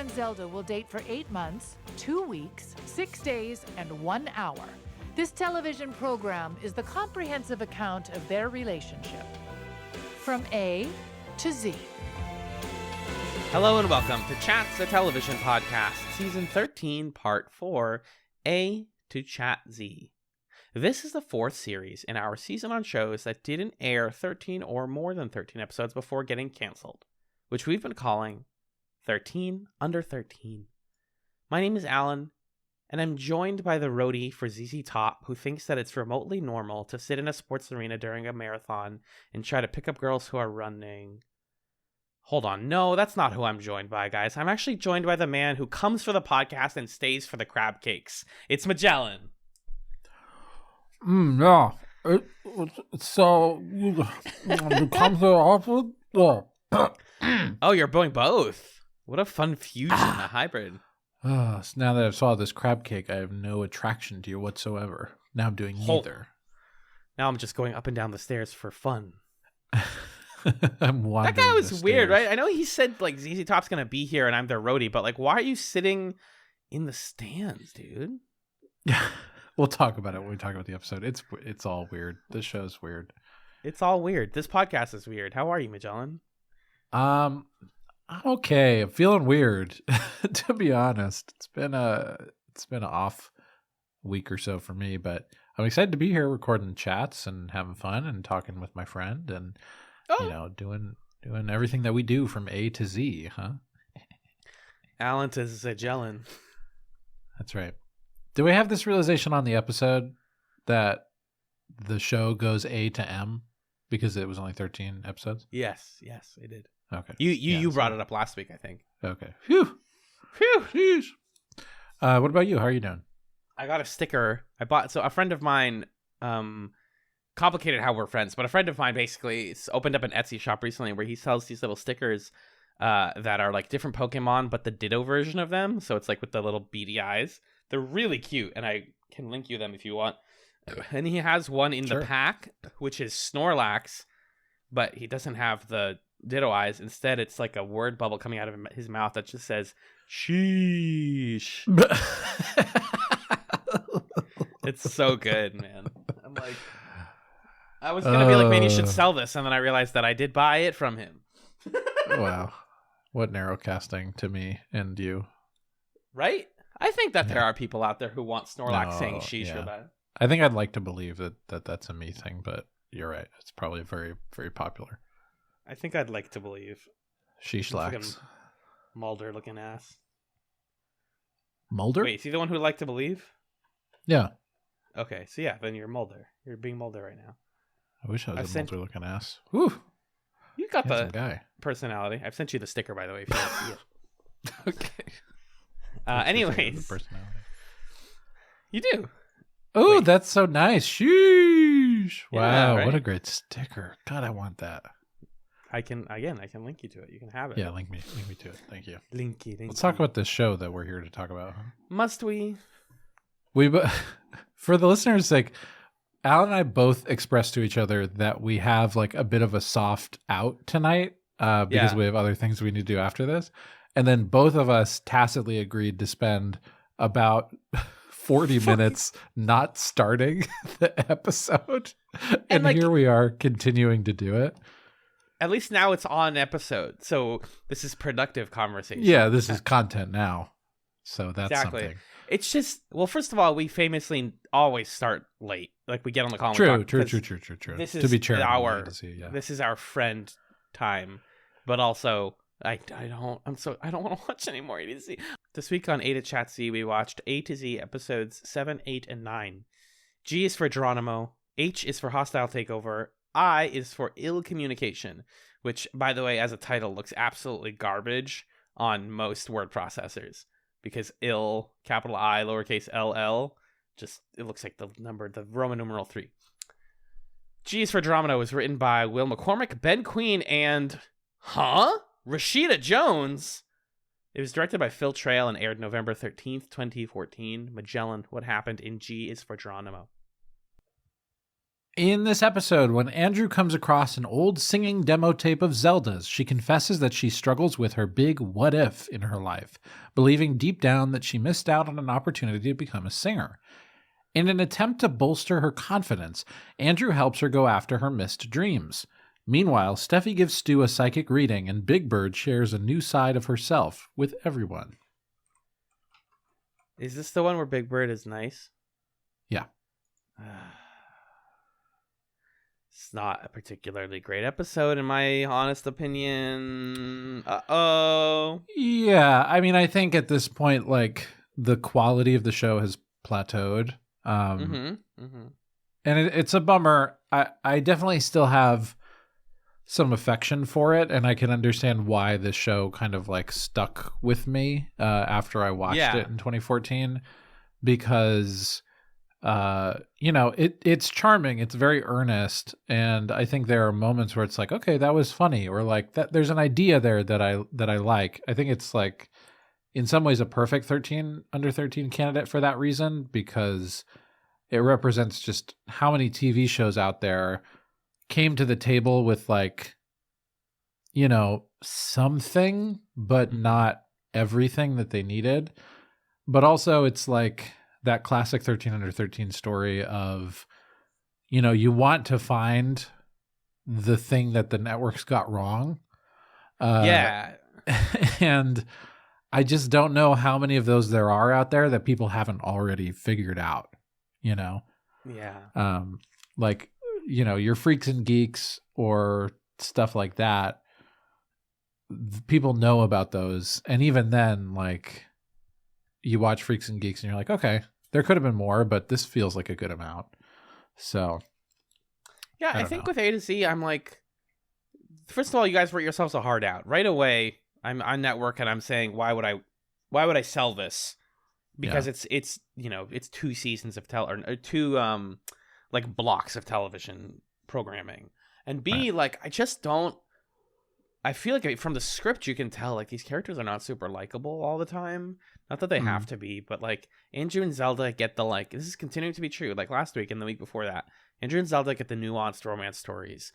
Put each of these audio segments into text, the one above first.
and Zelda will date for 8 months, 2 weeks, 6 days, and 1 hour. This television program is the comprehensive account of their relationship. From A to Z. Hello and welcome to Chat's a Television Podcast, Season 13, Part 4, A to Chat Z. This is the fourth series in our season on shows that didn't air 13 or more than 13 episodes before getting canceled, which we've been calling 13 Under 13. My name is Alan, and I'm joined by the roadie for ZZ Top, who thinks that it's remotely normal to sit in a sports arena during a marathon and try to pick up girls who are running. Hold on, no, that's not who I'm joined by, guys. I'm actually joined by the man who comes for the podcast and stays for the crab cakes. It's Magellan. Yeah. So, you come to the office? Oh, you're doing both. What a fun fusion, a hybrid. So now that I've saw this crab cake, I have no attraction to you whatsoever. Now I'm doing neither. Now I'm just going up and down the stairs for fun. I'm wandering. That guy was the weird, stairs. right? I know he said like ZZ Top's gonna be here and I'm their roadie, but like, why are you sitting in the stands, dude? We'll talk about it when we talk about the episode. It's all weird. This show's weird. It's all weird. This podcast is weird. How are you, Magellan? I'm okay. I'm feeling weird, to be honest. It's been an off week or so for me, but I'm excited to be here recording chats and having fun and talking with my friend and doing everything that we do from A to Z, huh? Alan to Zagellan. That's right. Do we have this realization on the episode that the show goes A to M because it was only 13 episodes? Yes, it did. Okay. You brought it up last week, I think. Okay. Phew. Sheesh. What about you? How are you doing? I got a sticker. So a friend of mine, complicated how we're friends, but a friend of mine basically opened up an Etsy shop recently where he sells these little stickers that are like different Pokemon, but the Ditto version of them. So it's like with the little beady eyes. They're really cute, and I can link you them if you want. And he has one in the pack, which is Snorlax, but he doesn't have the Ditto eyes. Instead, it's like a word bubble coming out of his mouth that just says, sheesh. It's so good, man. I'm like, I was going to be like, man, you should sell this. And then I realized that I did buy it from him. Wow. What narrow casting to me and you. Right? I think that there are people out there who want Snorlax saying sheesh for that. I think I'd like to believe that that's a me thing, but you're right. It's probably very, very popular. I think I'd like to believe. Sheeshlax. Mulder looking ass. Mulder? Wait, is he the one who would like to believe? Yeah. Okay, so yeah, then you're Mulder. You're being Mulder right now. I wish I was a Mulder looking ass. Whew. You got the guy. Personality. I've sent you the sticker, by the way, if you want to see it. Okay. Anyways. Personality. You do. Oh, that's so nice. Sheesh. Yeah, wow, right? what a great sticker. God, I want that. I can link you to it. You can have it. Yeah, link me to it. Thank you. Linky. Let's talk about this show that we're here to talk about. Huh? Must we? For the listeners' sake, Al and I both expressed to each other that we have like a bit of a soft out tonight because we have other things we need to do after this. And then both of us tacitly agreed to spend about 40 minutes not starting the episode. And like, here we are continuing to do it. At least now it's on episode. So this is productive conversation. Yeah, this is content now. So that's something. It's just, well, first of all, we famously always start late. Like we get on the call. True. This is to be charitable. This is our friend time. But also, I don't want to watch anymore. You need to see. This week on A to Chat Z, we watched A to Z episodes 7, 8, and 9. G is for Geronimo. H is for hostile takeover. I is for ill communication, which, by the way, as a title, looks absolutely garbage on most word processors because ill, capital I, lowercase LL, just it looks like the Roman numeral 3. G is for Geronimo was written by Will McCormick, Ben Queen, and Rashida Jones. It was directed by Phil Trail and aired November 13th, 2014. Magellan, what happened in G is for Geronimo? In this episode, when Andrew comes across an old singing demo tape of Zelda's, she confesses that she struggles with her big what if in her life, believing deep down that she missed out on an opportunity to become a singer. In an attempt to bolster her confidence, Andrew helps her go after her missed dreams. Meanwhile, Steffi gives Stu a psychic reading, and Big Bird shares a new side of herself with everyone. Is this the one where Big Bird is nice? Yeah. It's not a particularly great episode, in my honest opinion. Uh-oh. Yeah, I mean, I think at this point, like, the quality of the show has plateaued. And it's a bummer. I definitely still have some affection for it, and I can understand why this show kind of, like, stuck with me after I watched it in 2014, because... it's charming. It's very earnest. And I think there are moments where it's like, okay, that was funny. Or like that there's an idea there that I like. I think it's like in some ways a perfect under 13 candidate for that reason, because it represents just how many TV shows out there came to the table with like, something, but not everything that they needed. But also it's like, that classic 13 under 13 story of, you want to find the thing that the networks got wrong. And I just don't know how many of those there are out there that people haven't already figured out, Yeah. Your Freaks and Geeks or stuff like that. People know about those. And even then, like, you watch Freaks and Geeks and you're like, okay, there could have been more, but this feels like a good amount. So, yeah, I think with A to Z, I'm like, first of all, you guys wrote yourselves a hard out right away. I'm on network and I'm saying, why would I sell this? Because it's 2 seasons of two like blocks of television programming, and B, like, I feel like from the script you can tell like these characters are not super likable all the time. Not that they have to be, but like Andrew and Zelda get the, like, this is continuing to be true. Like last week and the week before that, Andrew and Zelda get the nuanced romance stories.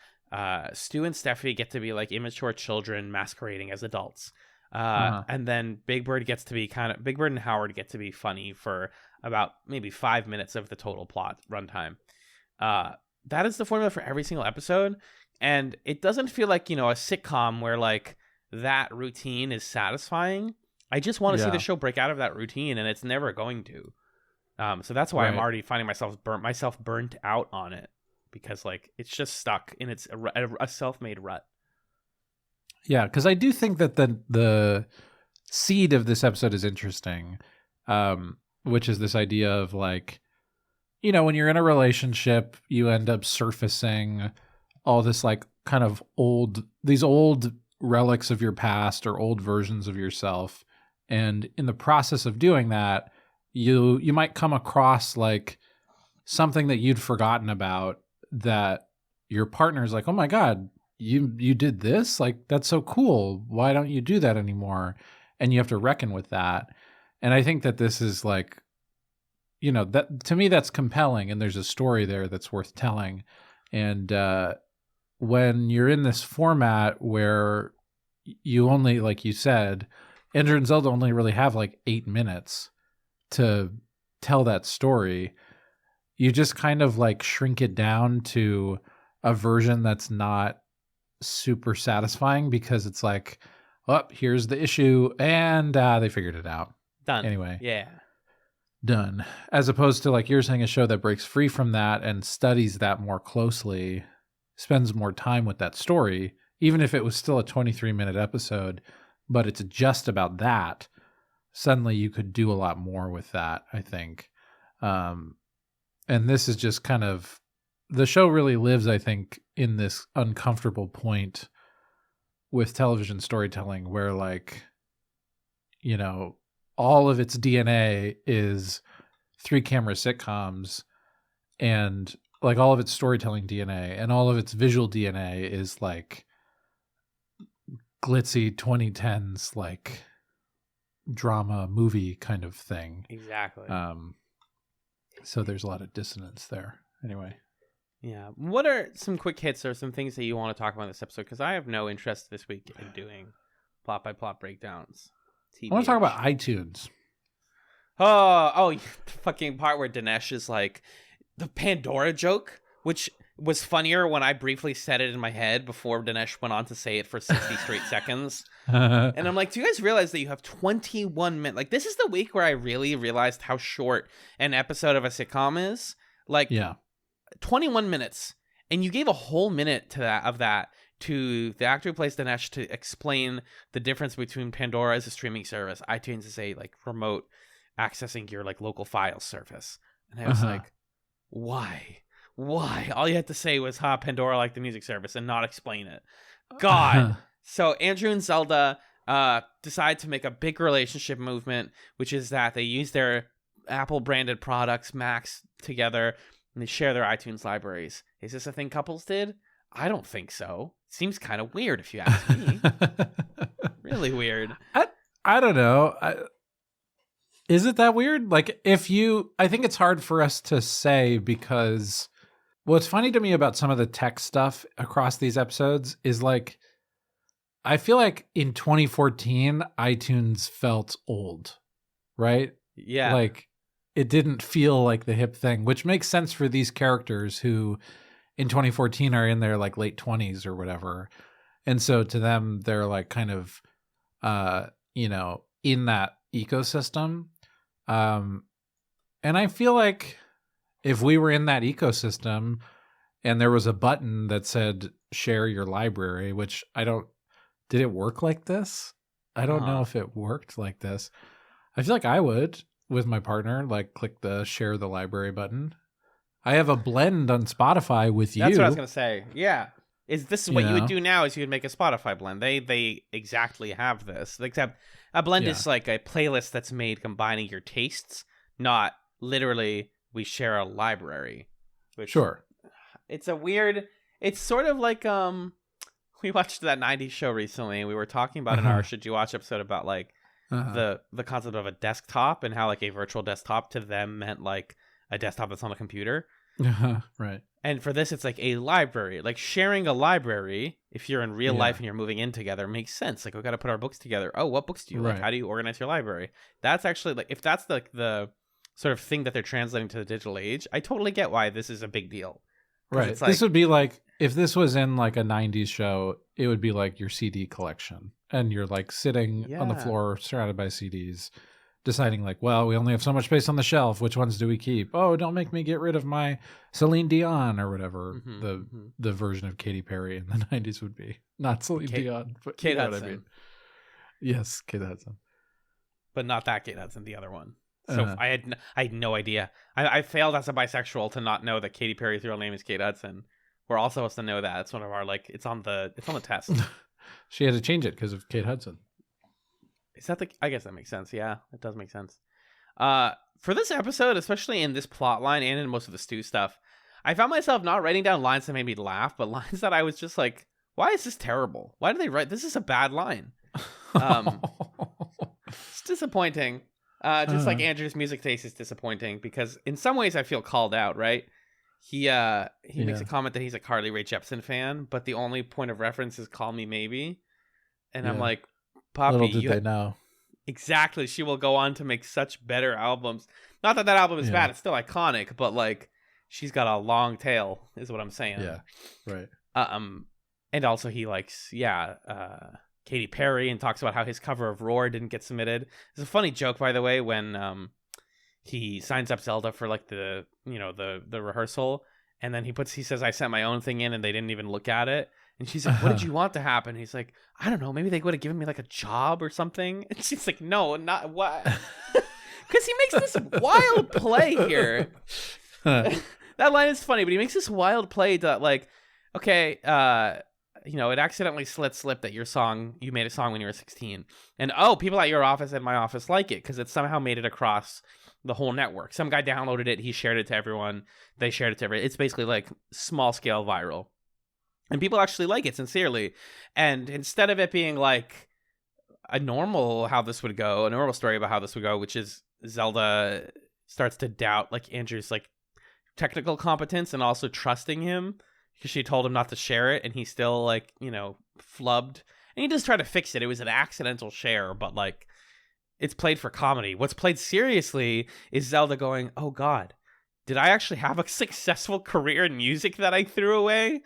Stu and Steffi get to be like immature children masquerading as adults. And then Big Bird and Howard get to be funny for about maybe 5 minutes of the total plot runtime. That is the formula for every single episode. And it doesn't feel like, a sitcom where like that routine is satisfying. I just want to see the show break out of that routine, and it's never going to. So that's why I'm already finding myself burnt out on it, because like it's just stuck in its a self-made rut. Yeah, because I do think that the seed of this episode is interesting, which is this idea of like, when you're in a relationship, you end up surfacing all this like kind of old relics of your past or old versions of yourself. And in the process of doing that, you might come across like something that you'd forgotten about, that your partner's like, oh my God, you did this? Like, that's so cool. Why don't you do that anymore? And you have to reckon with that. And I think that this is like, that to me, that's compelling. And there's a story there that's worth telling. And when you're in this format where you only, like you said, Andrew and Zelda only really have like 8 minutes to tell that story, you just kind of like shrink it down to a version that's not super satisfying, because it's like, oh, here's the issue, and they figured it out. Done. Anyway. Yeah. Done. As opposed to, like you're saying, a show that breaks free from that and studies that more closely, spends more time with that story, even if it was still a 23-minute episode, but it's just about that. Suddenly you could do a lot more with that, I think. And this is just kind of, the show really lives, I think, in this uncomfortable point with television storytelling where, like, all of its DNA is 3-camera sitcoms, and like all of its storytelling DNA and all of its visual DNA is like glitzy 2010s, like drama movie kind of thing. Exactly. So there's a lot of dissonance there. Anyway. Yeah. What are some quick hits or some things that you want to talk about in this episode? Because I have no interest this week in doing plot by plot breakdowns. I want to talk about iTunes. Oh, the fucking part where Dinesh is like the Pandora joke, which was funnier when I briefly said it in my head before Dinesh went on to say it for 60 straight seconds. And I'm like, do you guys realize that you have 21 minutes? Like, this is the week where I really realized how short an episode of a sitcom is. Like, 21 minutes, and you gave a whole minute to that to the actor who plays Dinesh to explain the difference between Pandora as a streaming service, iTunes is a like remote accessing your like local file service. And I was like, why? All you had to say was Pandora like the music service and not explain it. God. So Andrew and Zelda decide to make a big relationship movement, which is that they use their Apple branded products, Macs, together. And they share their iTunes libraries. Is this a thing couples did? I don't think so. Seems kind of weird if you ask me. Really weird. I don't know. Is it that weird? Like, I think it's hard for us to say because what's funny to me about some of the tech stuff across these episodes is like, I feel like in 2014, iTunes felt old, right? Yeah. Like, it didn't feel like the hip thing, which makes sense for these characters who in 2014 are in their like late 20s or whatever. And so to them, they're like kind of, in that ecosystem. And I feel like if we were in that ecosystem and there was a button that said share your library, which did it work like this? I don't know if it worked like this. I feel like I would. With my partner, like click the share the library button. I have a blend on Spotify with you. That's what I was gonna say. Yeah, is this what you would do now? Is you would make a Spotify blend? They exactly have this. Except a blend is like a playlist that's made combining your tastes, not literally we share a library. Which, sure. It's a weird. It's sort of like we watched that '90s show recently, and we were talking about in our Should You Watch episode about like. The concept of a desktop and how like a virtual desktop to them meant like a desktop that's on a computer. Right. And for this, it's like a library. Like sharing a library, if you're in real life and you're moving in together, makes sense. Like, we got to put our books together. Oh, what books do you like? How do you organize your library? That's actually like, if that's like the sort of thing that they're translating to the digital age, I totally get why this is a big deal. Right. It's like, this would be like, if this was in like a 90s show, it would be like your CD collection. And you're like sitting on the floor surrounded by CDs, deciding like, well, we only have so much space on the shelf. Which ones do we keep? Oh, don't make me get rid of my Celine Dion or whatever the version of Katy Perry in the 90s would be. Not Celine Dion, but Kate you know Hudson. what I mean. Yes, Kate Hudson. But not that Kate Hudson, the other one. So I had no idea. I failed as a bisexual to not know that Katy Perry's real name is Kate Hudson. We're all supposed to know that. It's one of our like. It's on the test. She had to change it because of Kate Hudson. Is that the? I guess that makes sense. Yeah, it does make sense. For this episode, especially in this plot line and in most of the stew stuff, I found myself not writing down lines that made me laugh, but lines that I was just like, "Why is this terrible? Why do they write this? Is a bad line." It's disappointing. Just like Andrew's music taste is disappointing because in some ways I feel called out. Right? He makes a comment that he's a Carly Rae Jepsen fan, but the only point of reference is "Call Me Maybe," and I'm like, "Poppy, little did they know." Exactly. She will go on to make such better albums. Not that album is bad; it's still iconic, but like she's got a long tail, is what I'm saying. Yeah, right. And also he likes Katy Perry and talks about how his cover of Roar didn't get submitted. It's a funny joke, by the way, when he signs up Zelda for like the rehearsal, and then he says, "I sent my own thing in and they didn't even look at it." And she's like, "What did you want to happen?" He's like, "I don't know, maybe they would have given me like a job or something." And she's like, "No, not what?" Because he makes this wild play here. That line is funny, but he makes this wild play that like, okay, it accidentally slip that you made a song when you were 16, and people at your office and my office like it because it somehow made it across the whole network. Some guy downloaded it, he shared it to everyone, they shared it to everyone. It's basically like small scale viral, and people actually like it sincerely. And instead of it being like a normal story about how this would go, which is Zelda starts to doubt like Andrew's like technical competence and also trusting him because she told him not to share it and he still like, flubbed. And he just tried to fix it. It was an accidental share, but like it's played for comedy. What's played seriously is Zelda going, "Oh God, did I actually have a successful career in music that I threw away?"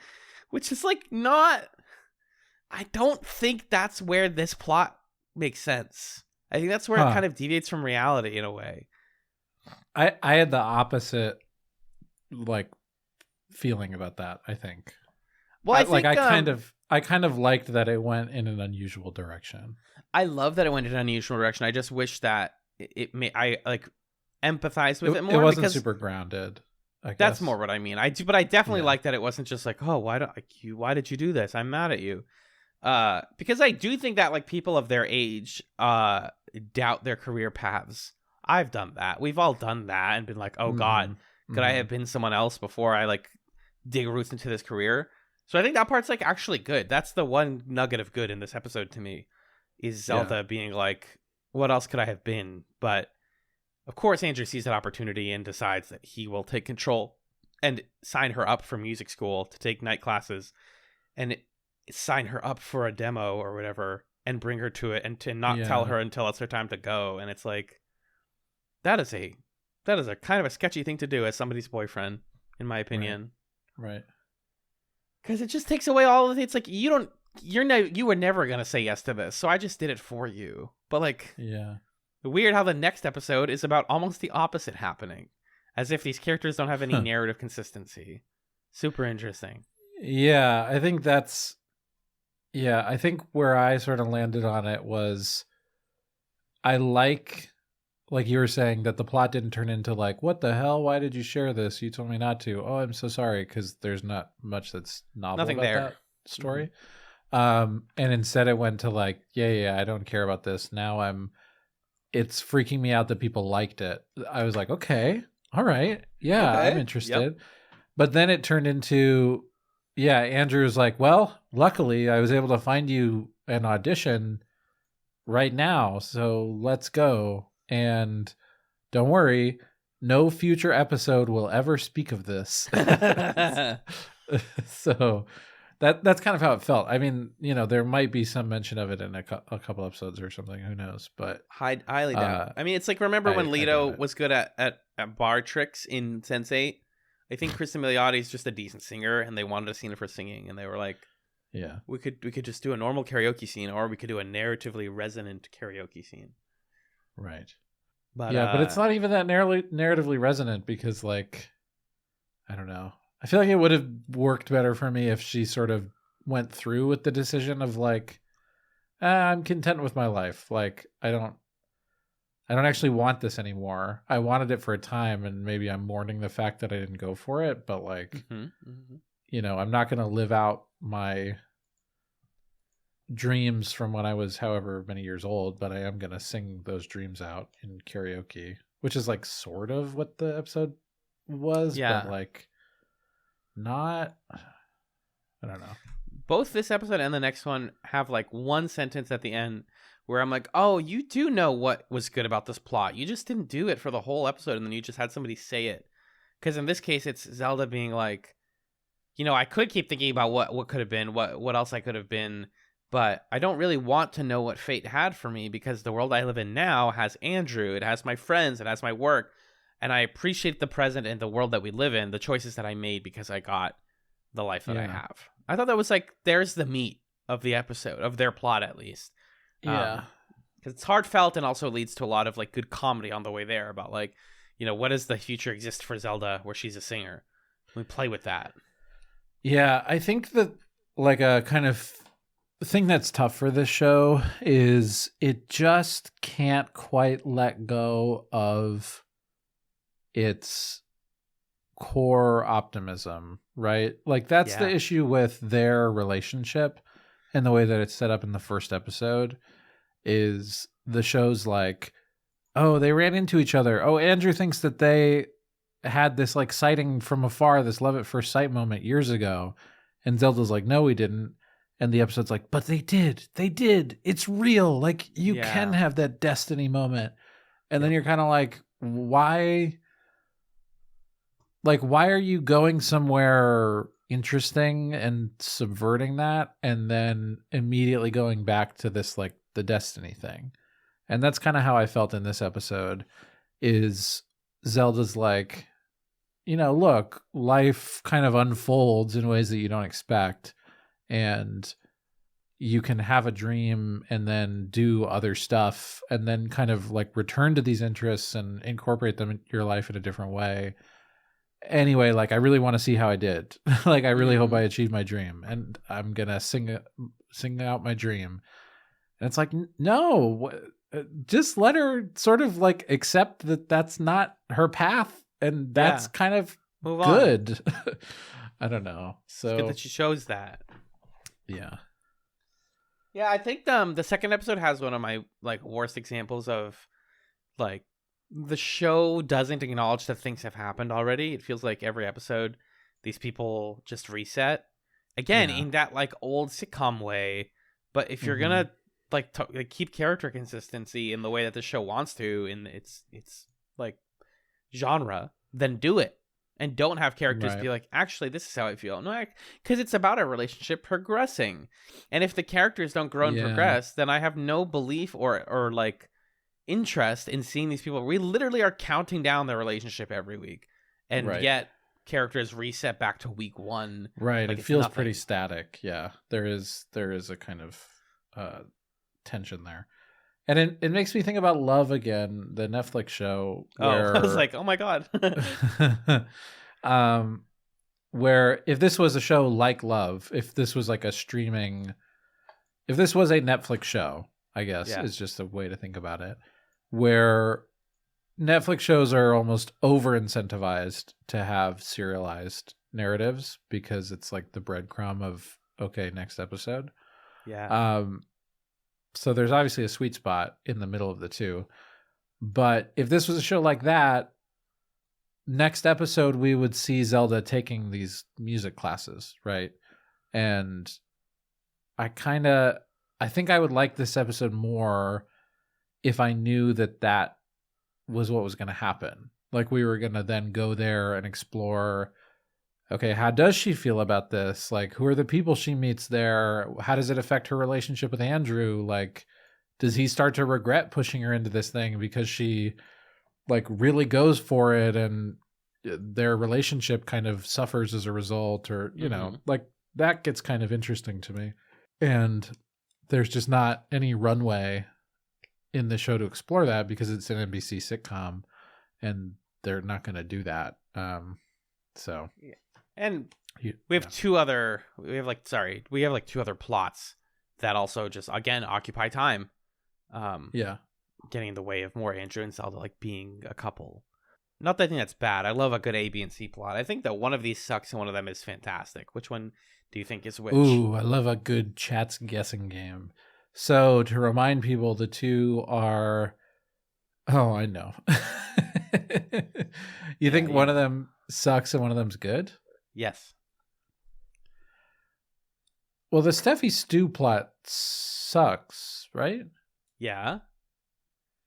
Which is like not... I don't think that's where this plot makes sense. I think that's where it kind of deviates from reality in a way. I had the opposite like feeling about that, I think. Well, I think, I kind of liked that it went in an unusual direction. I love that it went in an unusual direction. I just wish that I like empathize with it more. It wasn't super grounded. I guess. That's more what I mean. But I definitely like that it wasn't just like, "Oh, why did you do this? I'm mad at you." Because I do think that like people of their age doubt their career paths. I've done that. We've all done that and been like, "Oh God, could I have been someone else before I like dig roots into this career?" So I think that part's like actually good. That's the one nugget of good in this episode to me, is Zelda being like, "What else could I have been?" But of course, Andrew sees that opportunity and decides that he will take control and sign her up for music school to take night classes and sign her up for a demo or whatever and bring her to it and to not tell her until it's her time to go. And it's like, that is a kind of a sketchy thing to do as somebody's boyfriend, in my opinion. Right. Because it just takes away all of it. It's like, you were never going to say yes to this. So I just did it for you. But like, weird how the next episode is about almost the opposite happening, as if these characters don't have any narrative consistency. Super interesting. Yeah, I think that's... Yeah, I think where I sort of landed on it was I like you were saying, that the plot didn't turn into like, "What the hell? Why did you share this? You told me not to. Oh, I'm so sorry," because there's not much that's novel Nothing about there. that story. And instead it went to like, I don't care about this. Now it's freaking me out that people liked it. I was like, okay, all right. Yeah, okay. I'm interested. Yep. But then it turned into... Yeah, Andrew's like, "Well, luckily I was able to find you an audition right now, so let's go. And don't worry, no future episode will ever speak of this." So that's kind of how it felt. I mean, there might be some mention of it in a couple episodes or something. Who knows? But highly doubt. I mean, it's like, remember when Leto was good at bar tricks in Sense8? I think Kristen Miliotti's just a decent singer, and they wanted a scene of her singing, and they were like, "Yeah, we could just do a normal karaoke scene, or we could do a narratively resonant karaoke scene." Right. But but it's not even that narratively resonant, because like, I don't know. I feel like it would have worked better for me if she sort of went through with the decision of like, "I'm content with my life. Like, I don't actually want this anymore. I wanted it for a time, and maybe I'm mourning the fact that I didn't go for it. But like, I'm not going to live out my dreams from when I was however many years old, but I am going to sing those dreams out in karaoke," which is like sort of what the episode was, but like not... I don't know. Both this episode and the next one have like one sentence at the end where I'm like, "Oh, you do know what was good about this plot. You just didn't do it for the whole episode, and then you just had somebody say it." Because in this case, it's Zelda being like, "I could keep thinking about what could have been, what else I could have been, but I don't really want to know what fate had for me, because the world I live in now has Andrew, it has my friends, it has my work, and I appreciate the present and the world that we live in, the choices that I made because I got the life that I have." I thought that was like, there's the meat of the episode, of their plot at least. Yeah. Because it's heartfelt and also leads to a lot of like good comedy on the way there about like, what does the future exist for Zelda where she's a singer? We play with that. Yeah, I think that like a kind of thing that's tough for this show is it just can't quite let go of its core optimism, right? Like that's the issue with their relationship and the way that it's set up in the first episode. Is the show's like, "Oh, they ran into each other. Oh, Andrew thinks that they had this like sighting from afar, this love at first sight moment years ago." And Zelda's like, "No, we didn't." And the episode's like, "But they did. They did. It's real. Like you can have that destiny moment." And then you're kind of like, why like, why are you going somewhere interesting and subverting that and then immediately going back to this, like, the destiny thing? And that's kind of how I felt in this episode. Is Zelda's like, look, life kind of unfolds in ways that you don't expect, and you can have a dream and then do other stuff and then kind of like return to these interests and incorporate them in your life in a different way. Anyway, like, I really want to see how I did. Like, I really hope I achieved my dream, and I'm gonna sing out my dream. And it's like, no, just let her sort of like accept that that's not her path, and that's kind of move good. I don't know. So it's good that she shows that. Yeah. Yeah, I think the second episode has one of my like worst examples of like the show doesn't acknowledge that things have happened already. It feels like every episode these people just reset again in that like old sitcom way. But if you're gonna like keep character consistency in the way that the show wants to in its like genre, then do it. And don't have characters be like, actually, this is how I feel. No, because it's about a relationship progressing. And if the characters don't grow and progress, then I have no belief or like interest in seeing these people. We literally are counting down their relationship every week. And yet characters reset back to week one. Right. Like it feels pretty static. Yeah. There is a kind of tension there. And it makes me think about Love again, the Netflix show. Where, I was like, oh my God. Where if this was a show like Love, if this was like if this was a Netflix show, I guess is just a way to think about it, where Netflix shows are almost over incentivized to have serialized narratives because it's like the breadcrumb of, okay, next episode. Yeah. So there's obviously a sweet spot in the middle of the two. But if this was a show like that, next episode we would see Zelda taking these music classes, right? And I think I would like this episode more if I knew that was what was going to happen. Like, we were going to then go there and explore, okay, how does she feel about this? Like, who are the people she meets there? How does it affect her relationship with Andrew? Like, does he start to regret pushing her into this thing because she like really goes for it and their relationship kind of suffers as a result? Or, like, that gets kind of interesting to me. And there's just not any runway in the show to explore that because it's an NBC sitcom and they're not going to do that. So yeah. And we have two other plots that also just again occupy time. Getting in the way of more Andrew and Zelda like being a couple. Not that I think that's bad. I love a good A, B, and C plot. I think that one of these sucks and one of them is fantastic. Which one do you think is which? Ooh, I love a good chat's guessing game. So to remind people, the two are... Oh, I know. You think one of them sucks and one of them's good? Yes. Well, the Steffi Stew plot sucks, right? Yeah.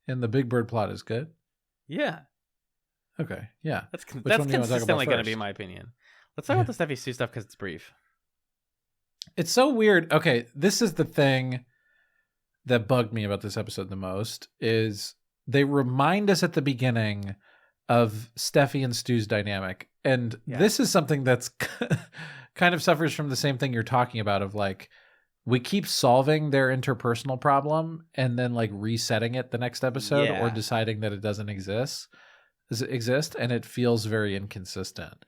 And the Big Bird plot is good? Yeah. Okay, yeah. That's consistently going to be my opinion. Let's talk about the Steffi Stew stuff because it's brief. It's so weird. Okay, this is the thing that bugged me about this episode the most, is they remind us at the beginning of Steffi and Stu's dynamic. And this is something that's kind of suffers from the same thing you're talking about, of like, we keep solving their interpersonal problem and then like resetting it the next episode or deciding that it doesn't exist. And it feels very inconsistent.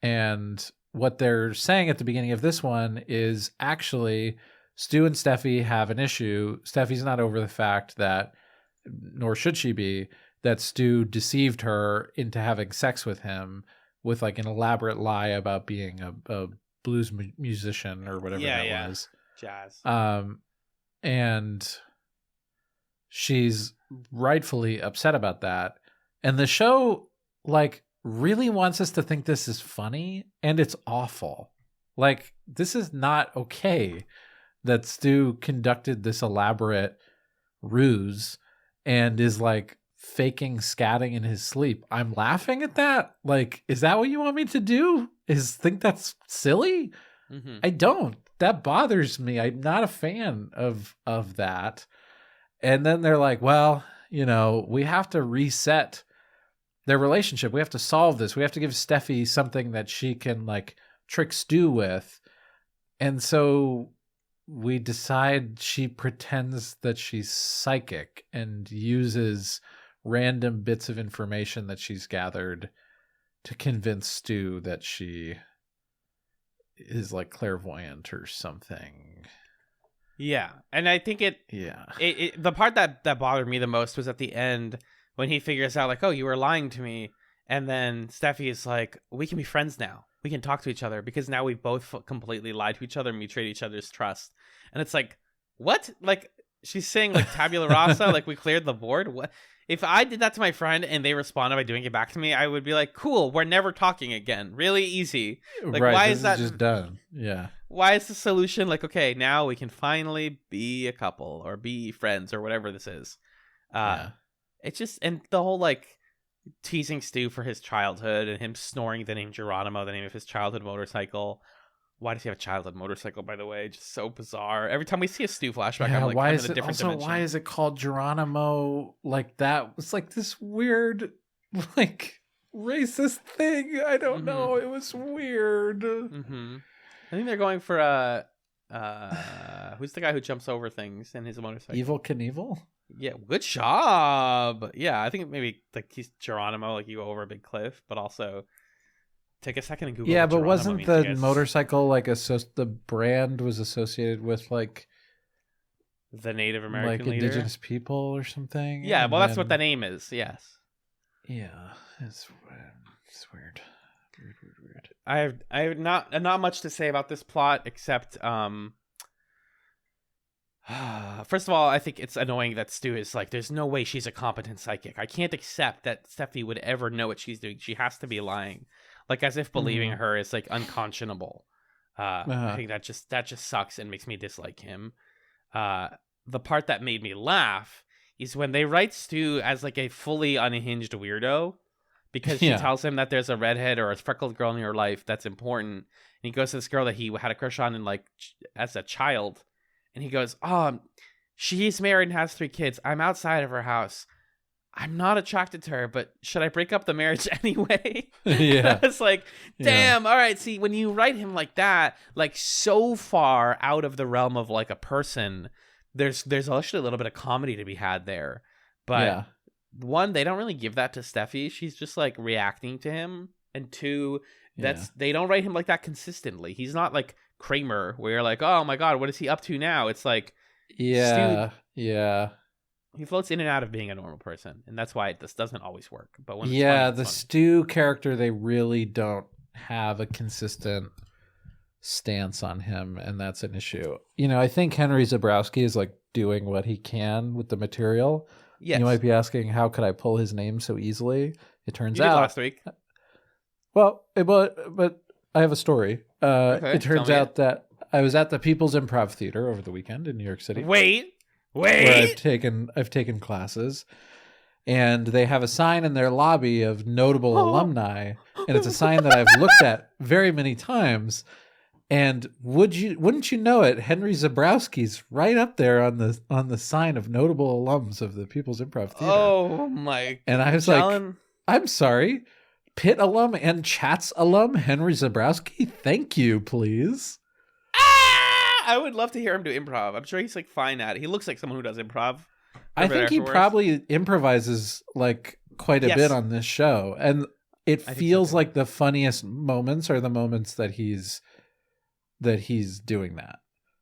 And what they're saying at the beginning of this one is actually Stu and Steffi have an issue. Steffi's not over the fact that, nor should she be, that Stu deceived her into having sex with him with like an elaborate lie about being a blues musician or whatever that was. Jazz. And she's rightfully upset about that. And the show like really wants us to think this is funny, and it's awful. Like, this is not okay that Stu conducted this elaborate ruse and is like faking scatting in his sleep. I'm laughing at that. Like, is that what you want me to do? Is think that's silly? Mm-hmm. I don't. That bothers me. I'm not a fan of that. And then they're like, well, we have to reset their relationship. We have to solve this. We have to give Steffi something that she can like trick Stu with. And so we decide she pretends that she's psychic and uses random bits of information that she's gathered to convince Stu that she is like clairvoyant or something. Yeah. And I think the part that bothered me the most was at the end when he figures out like, oh, you were lying to me. And then Steffi is like, we can be friends now. We can talk to each other because now we've both completely lied to each other and betrayed each other's trust. And it's like, what? Like, she's saying like tabula rasa, like we cleared the board. What? If I did that to my friend and they responded by doing it back to me, I would be like, cool, we're never talking again. Really easy. Like, right, why this is that just done? Yeah. Why is the solution like, okay, now we can finally be a couple or be friends or whatever this is? It's just, and the whole like teasing Stu for his childhood and him snoring the name Geronimo, the name of his childhood motorcycle. Why does he have a childhood motorcycle, by the way? Just so bizarre. Every time we see a Stu flashback, I'm like, why I'm is in a it different also dimension. why is it called Geronimo like that? It's like this weird like racist thing. I don't know. It was weird. Mm-hmm. I think they're going for who's the guy who jumps over things in his motorcycle? Evil Knievel? Yeah, good job. Yeah, I think maybe like he's Geronimo, like you go over a big cliff, but also take a second and Google. Yeah, what but Geronimo wasn't means, the motorcycle like the brand was associated with like the Native American like leader? indigenous people or something? Yeah, and well, that's what the name is. Yes. Yeah, it's weird. Weird. I have not much to say about this plot except first of all, I think it's annoying that Stu is like, there's no way she's a competent psychic. I can't accept that Steffi would ever know what she's doing. She has to be lying. Like, as if believing her is like unconscionable. I think that just sucks and makes me dislike him. The part that made me laugh is when they write Stu as like a fully unhinged weirdo because she tells him that there's a redhead or a freckled girl in your life that's important. And he goes to this girl that he had a crush on and like as a child. And he goes, she's married and has 3 kids. I'm outside of her house. I'm not attracted to her, but should I break up the marriage anyway? Yeah. It's like, damn. All right. See, when you write him like that, like so far out of the realm of like a person, there's actually a little bit of comedy to be had there. But one, they don't really give that to Steffi. She's just like reacting to him. And 2, they don't write him like that consistently. He's not like Kramer where you're like, oh my god, what is he up to now? It's like Stu, he floats in and out of being a normal person, and that's why this doesn't always work. But when it's funny, the Stu character, they really don't have a consistent stance on him, and that's an issue. I think Henry Zebrowski is like doing what he can with the material. Yes. You might be asking, how could I pull his name so easily? It turns out last week. Well, but I have a story. It turns out that I was at the People's Improv Theater over the weekend in New York City. Wait. Where I've taken classes, and they have a sign in their lobby of notable alumni, and it's a sign that I've looked at very many times. And wouldn't you know it, Henry Zebrowski's right up there on the sign of notable alums of the People's Improv Theater. Oh my! And I was like, I'm sorry. Pitt alum and Chats alum Henry Zebrowski, thank you, please. I would love to hear him do improv. I'm sure he's like fine at it. He looks like someone who does improv. I think he probably improvises like quite a bit on this show, and it feels like the funniest moments are the moments that he's doing that.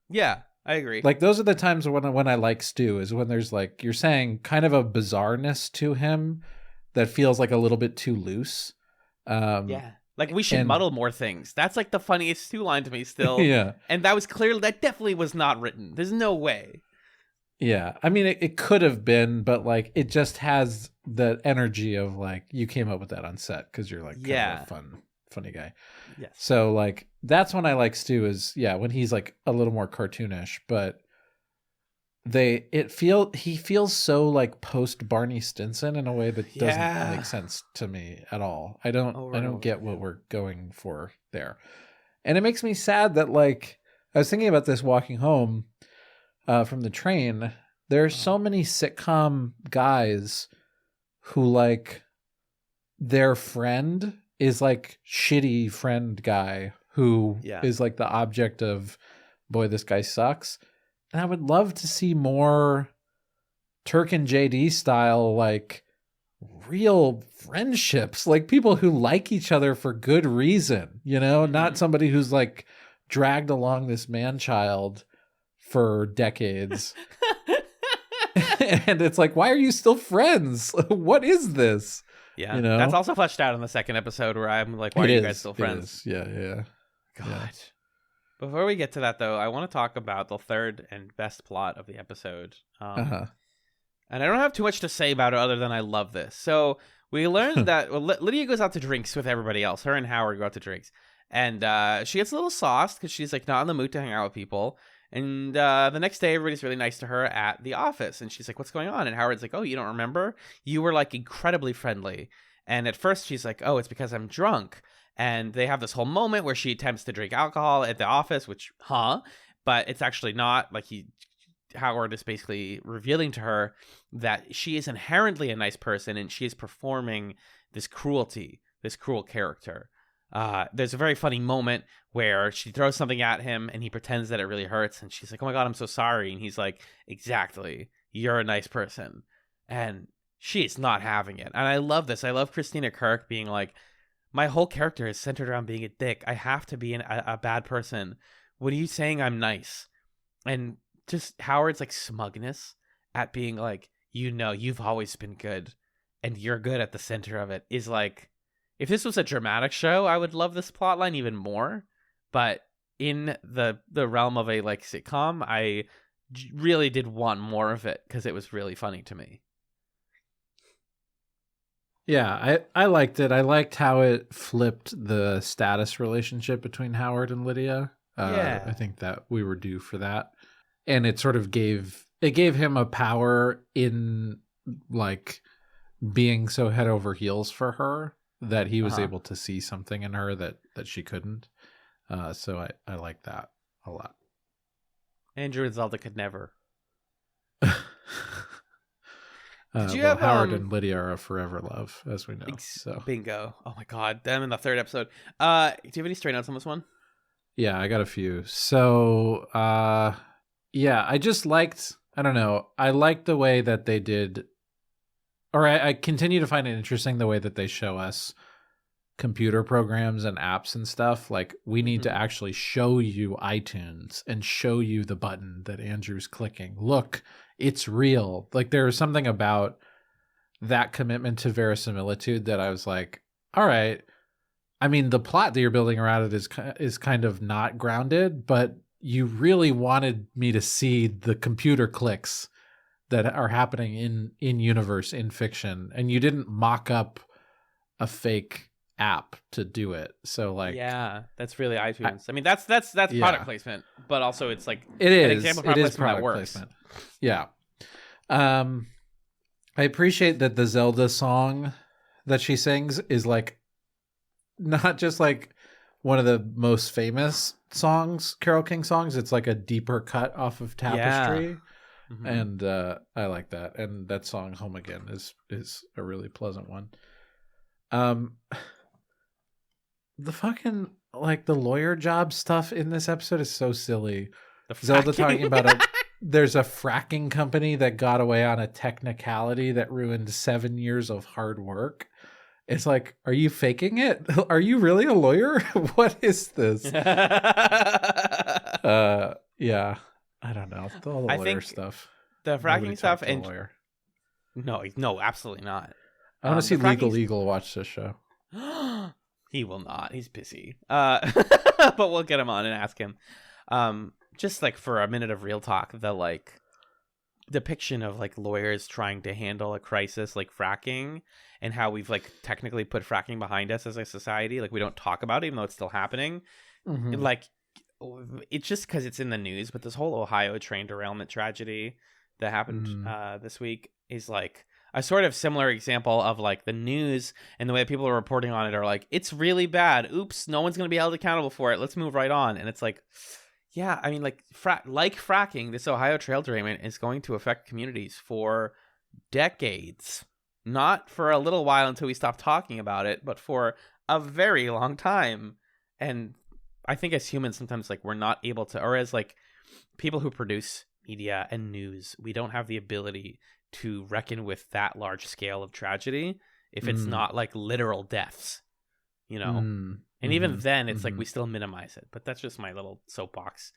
Yeah, I agree. Like those are the times when I like Stu, is when there's like, you're saying, kind of a bizarreness to him that feels like a little bit too loose. Like we should muddle more things. That's like the funniest Stu line to me still. Yeah. And that definitely was not written. There's no way. Yeah. I mean, it could have been, but like it just has the energy of like, you came up with that on set because you're like kind of a funny guy. Yes. So like that's when I like Stu is when he's like a little more cartoonish, but he feels so like post Barney Stinson in a way that doesn't make sense to me at all. I don't get what we're going for there. And it makes me sad that, like, I was thinking about this walking home from the train. There's so many sitcom guys who, like, their friend is like shitty friend guy who is like the object of, boy, this guy sucks. And I would love to see more Turk and JD style, like, real friendships, like people who like each other for good reason, you know, not somebody who's like dragged along this man-child for decades. And it's like, why are you still friends? What is this? Yeah, you know? That's also fleshed out in the second episode where I'm like, why are you guys still friends? Yeah. God. Yeah. Before we get to that, though, I want to talk about the third and best plot of the episode. And I don't have too much to say about it other than I love this. So we learned that Lydia goes out to drinks with everybody else. Her and Howard go out to drinks. And she gets a little sauced because she's like not in the mood to hang out with people. And the next day, everybody's really nice to her at the office. And she's like, what's going on? And Howard's like, oh, you don't remember? You were like incredibly friendly. And at first she's like, oh, it's because I'm drunk. And they have this whole moment where she attempts to drink alcohol at the office, which, but it's actually not. Like, Howard is basically revealing to her that she is inherently a nice person and she is performing this cruelty, this cruel character. There's a very funny moment where she throws something at him and he pretends that it really hurts. And she's like, oh my God, I'm so sorry. And he's like, exactly. You're a nice person. And she's not having it. And I love this. I love Christina Kirk being like, my whole character is centered around being a dick. I have to be a bad person. What are you saying? I'm nice. And just Howard's like smugness at being like, you know, you've always been good and you're good at the center of it is like, if this was a dramatic show, I would love this plotline even more. But in the realm of a like sitcom, I really did want more of it because it was really funny to me. Yeah, I liked it. I liked how it flipped the status relationship between Howard and Lydia. I think that we were due for that. And it sort of gave him a power in like being so head over heels for her that he was able to see something in her that she couldn't. So I like that a lot. Andrew and Zelda could never. Howard and Lydia are a forever love, as we know. So bingo. Oh my God, them in the third episode. Do you have any straight notes on this one? Yeah, I got a few. So yeah, I just liked, I don't know, I liked the way that they did, or I continue to find it interesting the way that they show us computer programs and apps and stuff. Like, we need to actually show you iTunes and show you the button that Andrew's clicking. Look, it's real. Like, there was something about that commitment to verisimilitude that I was like, all right. I mean, the plot that you're building around it is kind of not grounded, but you really wanted me to see the computer clicks that are happening in universe, in fiction, and you didn't mock up a fake app to do it. So like, yeah, that's really iTunes. I mean, that's product placement, but also it's like an example of product placement product that works. Placement. Yeah. I appreciate that the Zelda song that she sings is like not just like one of the most famous songs, Carole King songs. It's like a deeper cut off of Tapestry. Yeah. And I like that. And that song Home Again is a really pleasant one. The fucking like the lawyer job stuff in this episode is so silly. Zelda talking about there's a fracking company that got away on a technicality that ruined 7 years of hard work. It's like, are you faking it? Are you really a lawyer? What is this? Yeah. I don't know. All the lawyer stuff. The fracking stuff and lawyer. No, absolutely not. I want to see Legal Eagle watch this show. He will not. He's busy. But we'll get him on and ask him. Just like for a minute of real talk, the like depiction of like lawyers trying to handle a crisis like fracking and how we've like technically put fracking behind us as a society. Like we don't talk about it even though it's still happening. Like it's just because it's in the news, but this whole Ohio train derailment tragedy that happened this week is like a sort of similar example of like the news and the way that people are reporting on it are like, it's really bad. Oops, no one's going to be held accountable for it. Let's move right on. And it's like, yeah, I mean, like fracking, this Ohio trail derailment is going to affect communities for decades. Not for a little while until we stop talking about it, but for a very long time. And I think as humans, sometimes like we're not able to, or as like people who produce media and news, we don't have the ability to reckon with that large scale of tragedy if it's not like literal deaths, you know? And even then it's like we still minimize it, but that's just my little soapbox.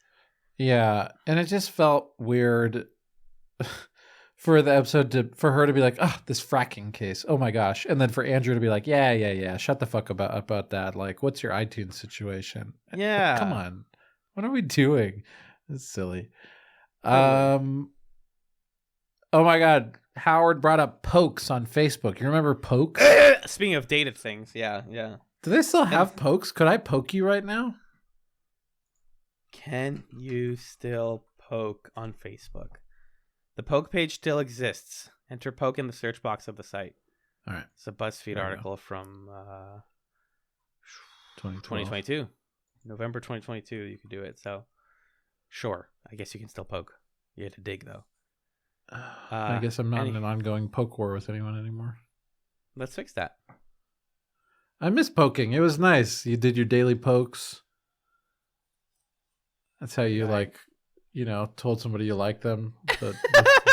Yeah. And it just felt weird for the episode for her to be like, oh, this fracking case. Oh my gosh. And then for Andrew to be like, yeah. Shut the fuck about that. Like, what's your iTunes situation? Yeah. Come on. What are we doing? It's silly. Oh my God. Howard brought up Pokes on Facebook. You remember Pokes? Speaking of dated things. Yeah. Do they still have Pokes? Could I poke you right now? Can you still poke on Facebook? The Poke page still exists. Enter Poke in the search box of the site. All right. It's a BuzzFeed article from 2022. November 2022, you could do it. So, sure. I guess you can still poke. You had to dig, though. I guess I'm not in an ongoing poke war with anyone anymore. Let's fix that. I miss poking. It was nice. You did your daily pokes. That's how you told somebody you liked them. But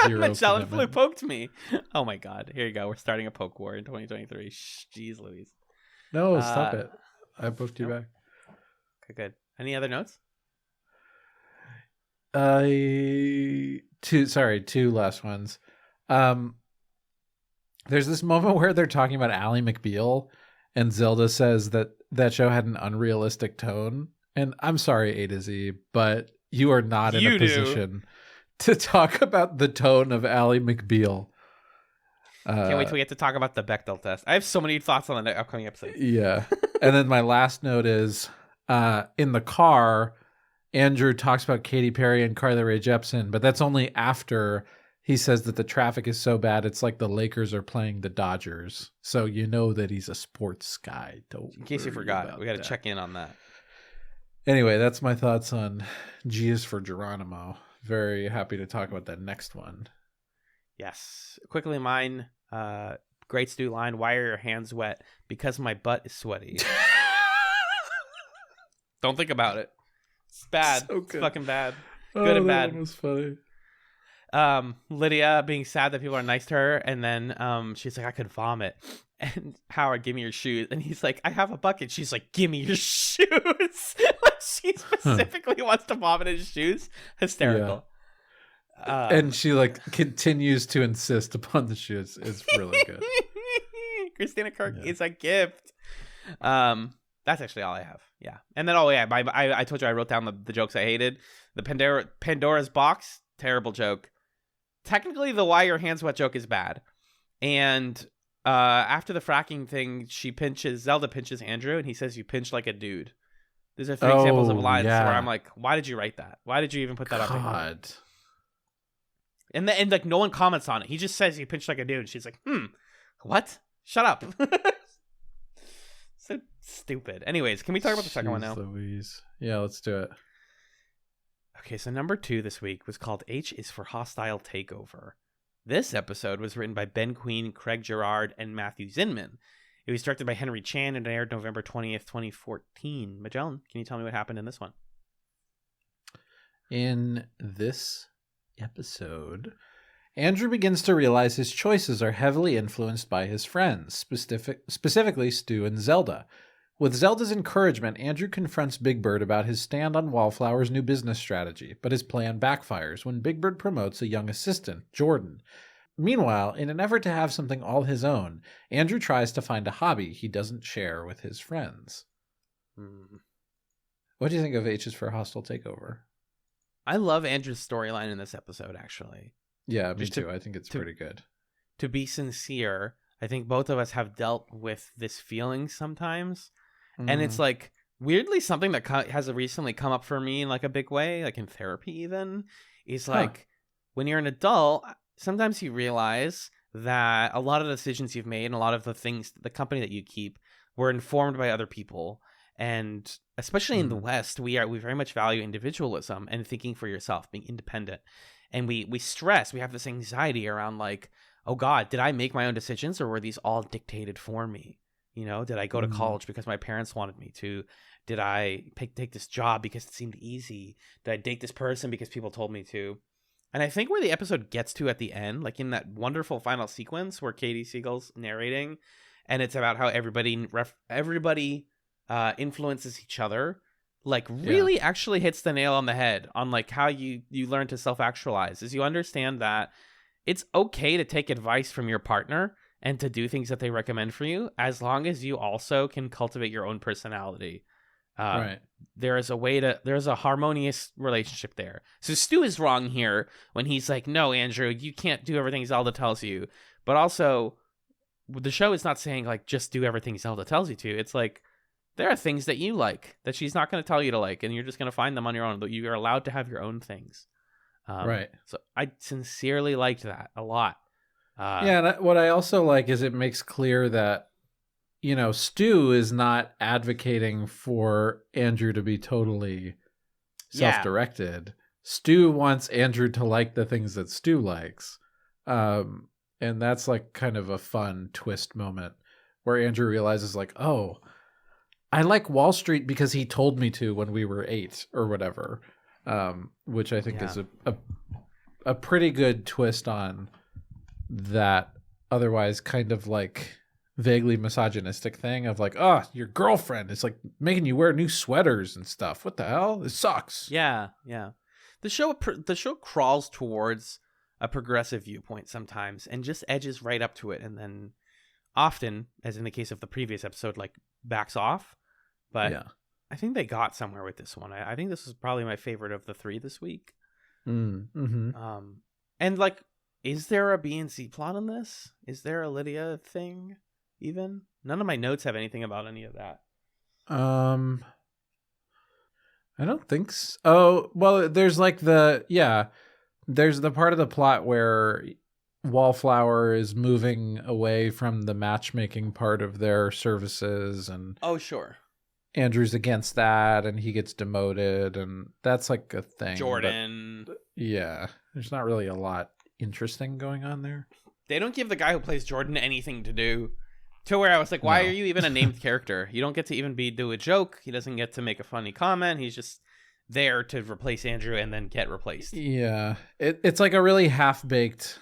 Michelle Flew poked me. Oh my God. Here you go. We're starting a poke war in 2023. Jeez Louise. No, stop it. I poked you back. Okay, good. Any other notes? Two last ones. There's this moment where they're talking about Ally McBeal, and Zelda says that show had an unrealistic tone. And I'm sorry, A to Z, but you are not in a position to talk about the tone of Ally McBeal. Can't wait till we get to talk about the Bechdel test. I have so many thoughts on the upcoming episode. Yeah. And then my last note is in the car, Andrew talks about Katy Perry and Carly Rae Jepsen, but that's only after he says that the traffic is so bad it's like the Lakers are playing the Dodgers. So you know that he's a sports guy. In case you forgot, we got to check in on that. Anyway, that's my thoughts on G is for Geronimo. Very happy to talk about that next one. Yes. Quickly mine, great stew line, why are your hands wet? Because my butt is sweaty. Don't think about it. It's bad. So it's fucking bad. Good and bad. That was funny. Lydia being sad that people are nice to her, and then she's like, I could vomit. And Howard, give me your shoes. And he's like, I have a bucket. She's like, give me your shoes. Like she specifically wants to vomit in his shoes. Hysterical. Yeah. And she like continues to insist upon the shoes. It's really good. Christina Kirk is a gift. That's actually all I have. Yeah. And then, I told you I wrote down the jokes I hated. The Pandora's box, terrible joke. Technically, the why your hands wet joke is bad. And after the fracking thing, Zelda pinches Andrew, and he says, you pinch like a dude. These are three examples of lines where I'm like, why did you write that? Why did you even put that up? God. And like no one comments on it. He just says you pinch like a dude. And she's like, what? Shut up. So stupid. Anyways, can we talk about the second one now? Louise. Yeah, let's do it. Okay, so number 2 this week was called H is for Hostile Takeover. This episode was written by Ben Queen, Craig Girard, and Matthew Zinman. It was directed by Henry Chan and aired November 20th, 2014. Magellan, can you tell me what happened in this one? In this episode, Andrew begins to realize his choices are heavily influenced by his friends, specifically Stu and Zelda. With Zelda's encouragement, Andrew confronts Big Bird about his stand on Wallflower's new business strategy, but his plan backfires when Big Bird promotes a young assistant, Jordan. Meanwhile, in an effort to have something all his own, Andrew tries to find a hobby he doesn't share with his friends. What do you think of H's for Hostile Takeover? I love Andrew's storyline in this episode, actually. Yeah, me too. I think it's pretty good. To be sincere, I think both of us have dealt with this feeling sometimes. And it's like, weirdly, something that has recently come up for me in like a big way, like in therapy even, is like when you're an adult, sometimes you realize that a lot of the decisions you've made and a lot of the things, the company that you keep, were informed by other people. And especially in the West, we very much value individualism and thinking for yourself, being independent. And we stress, we have this anxiety around like, oh God, did I make my own decisions or were these all dictated for me? You know, did I go to college because my parents wanted me to? Did I take this job because it seemed easy? Did I date this person because people told me to? And I think where the episode gets to at the end, like in that wonderful final sequence where Katie Siegel's narrating, and it's about how everybody influences each other, like really actually hits the nail on the head on like how you learn to self-actualize, is you understand that it's okay to take advice from your partner and to do things that they recommend for you, as long as you also can cultivate your own personality. Right. There's a harmonious relationship there. So Stu is wrong here when he's like, no, Andrew, you can't do everything Zelda tells you. But also, the show is not saying like, just do everything Zelda tells you to. It's like, there are things that you like that she's not going to tell you to like, and you're just going to find them on your own. But you are allowed to have your own things. Right. So I sincerely liked that a lot. And what I also like is it makes clear that, you know, Stu is not advocating for Andrew to be totally self-directed. Stu wants Andrew to like the things that Stu likes. And that's like kind of a fun twist moment where Andrew realizes like, oh, I like Wall Street because he told me to when we were 8 or whatever, which I think is a pretty good twist on that otherwise kind of like vaguely misogynistic thing of like, oh, your girlfriend is like making you wear new sweaters and stuff. What the hell? It sucks. Yeah. The show crawls towards a progressive viewpoint sometimes and just edges right up to it, and then often, as in the case of the previous episode, like backs off. But I think they got somewhere with this one. I think this is probably my favorite of the 3 this week. And like, is there a B and C plot in this? Is there a Lydia thing? Even none of my notes have anything about any of that. I don't think so. Oh, well, there's like there's the part of the plot where Wallflower is moving away from the matchmaking part of their services, and sure, Andrew's against that, and he gets demoted, and that's like a thing. Jordan, there's not really a lot interesting going on there. They don't give the guy who plays Jordan anything to do. To where I was like, why are you even a named character? You don't get to even do a joke. He doesn't get to make a funny comment. He's just there to replace Andrew and then get replaced. Yeah. It's like a really half-baked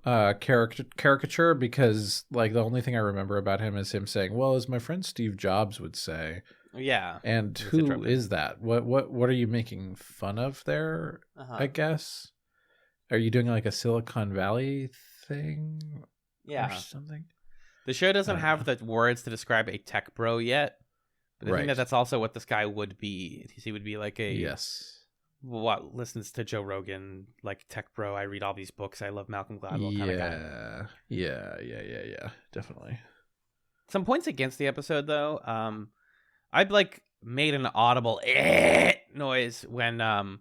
caricature because like the only thing I remember about him is him saying, well, as my friend Steve Jobs would say. Yeah. And who is that? What are you making fun of there, I guess? Are you doing like a Silicon Valley thing? Yeah. Or something? The show doesn't have the words to describe a tech bro yet, but I think that's also what this guy would be. He would be like what listens to Joe Rogan, like tech bro. I read all these books. I love Malcolm Gladwell kind of guy. Yeah, definitely. Some points against the episode though. I'd like made an audible noise when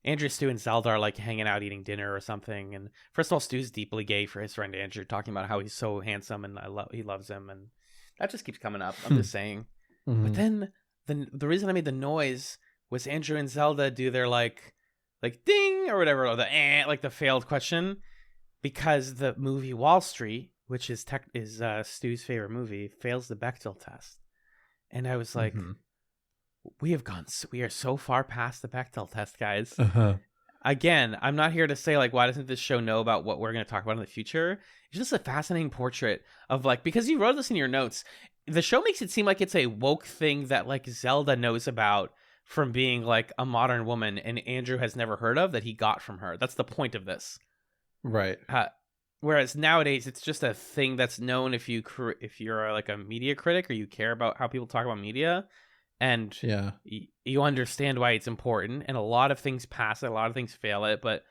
Andrew, Stu, and Zelda are like hanging out eating dinner or something. And first of all, Stu's deeply gay for his friend Andrew, talking about how he's so handsome and he loves him, and that just keeps coming up. I'm just saying. But then the reason I made the noise was Andrew and Zelda do their like ding or whatever, or the like the failed question, because the movie Wall Street, which is Stu's favorite movie, fails the Bechdel test, and I was like. We are so far past the Bechdel test, guys. Again, I'm not here to say like, why doesn't this show know about what we're going to talk about in the future? It's just a fascinating portrait of like, because you wrote this in your notes, the show makes it seem like it's a woke thing that like Zelda knows about from being like a modern woman and Andrew has never heard of, that he got from her. That's the point of this. Right. Whereas nowadays it's just a thing that's known if you're like a media critic or you care about how people talk about media. And you understand why it's important, and a lot of things pass it, a lot of things fail it, but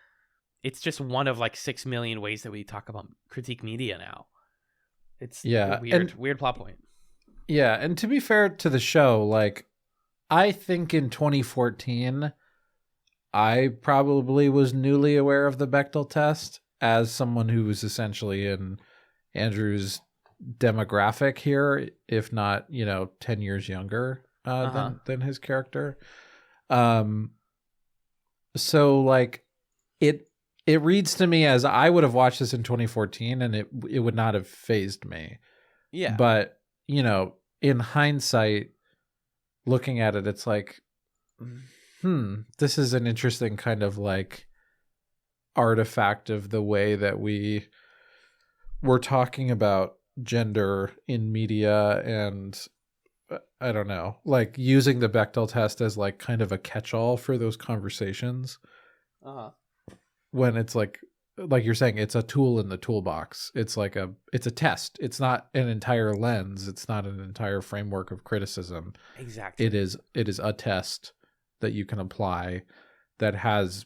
it's just one of like 6 million ways that we talk about critique media now. It's a weird plot point. Yeah, and to be fair to the show, like I think in 2014, I probably was newly aware of the Bechdel test as someone who was essentially in Andrew's demographic here, if not, 10 years younger than his character. So like it reads to me as I would have watched this in 2014 and it would not have fazed me. Yeah. But, in hindsight, looking at it, it's like, this is an interesting kind of like artifact of the way that we were talking about gender in media, and I don't know, like using the Bechdel test as like kind of a catch-all for those conversations. When it's like you're saying, it's a tool in the toolbox. It's a test. It's not an entire lens. It's not an entire framework of criticism. Exactly. It is a test that you can apply that has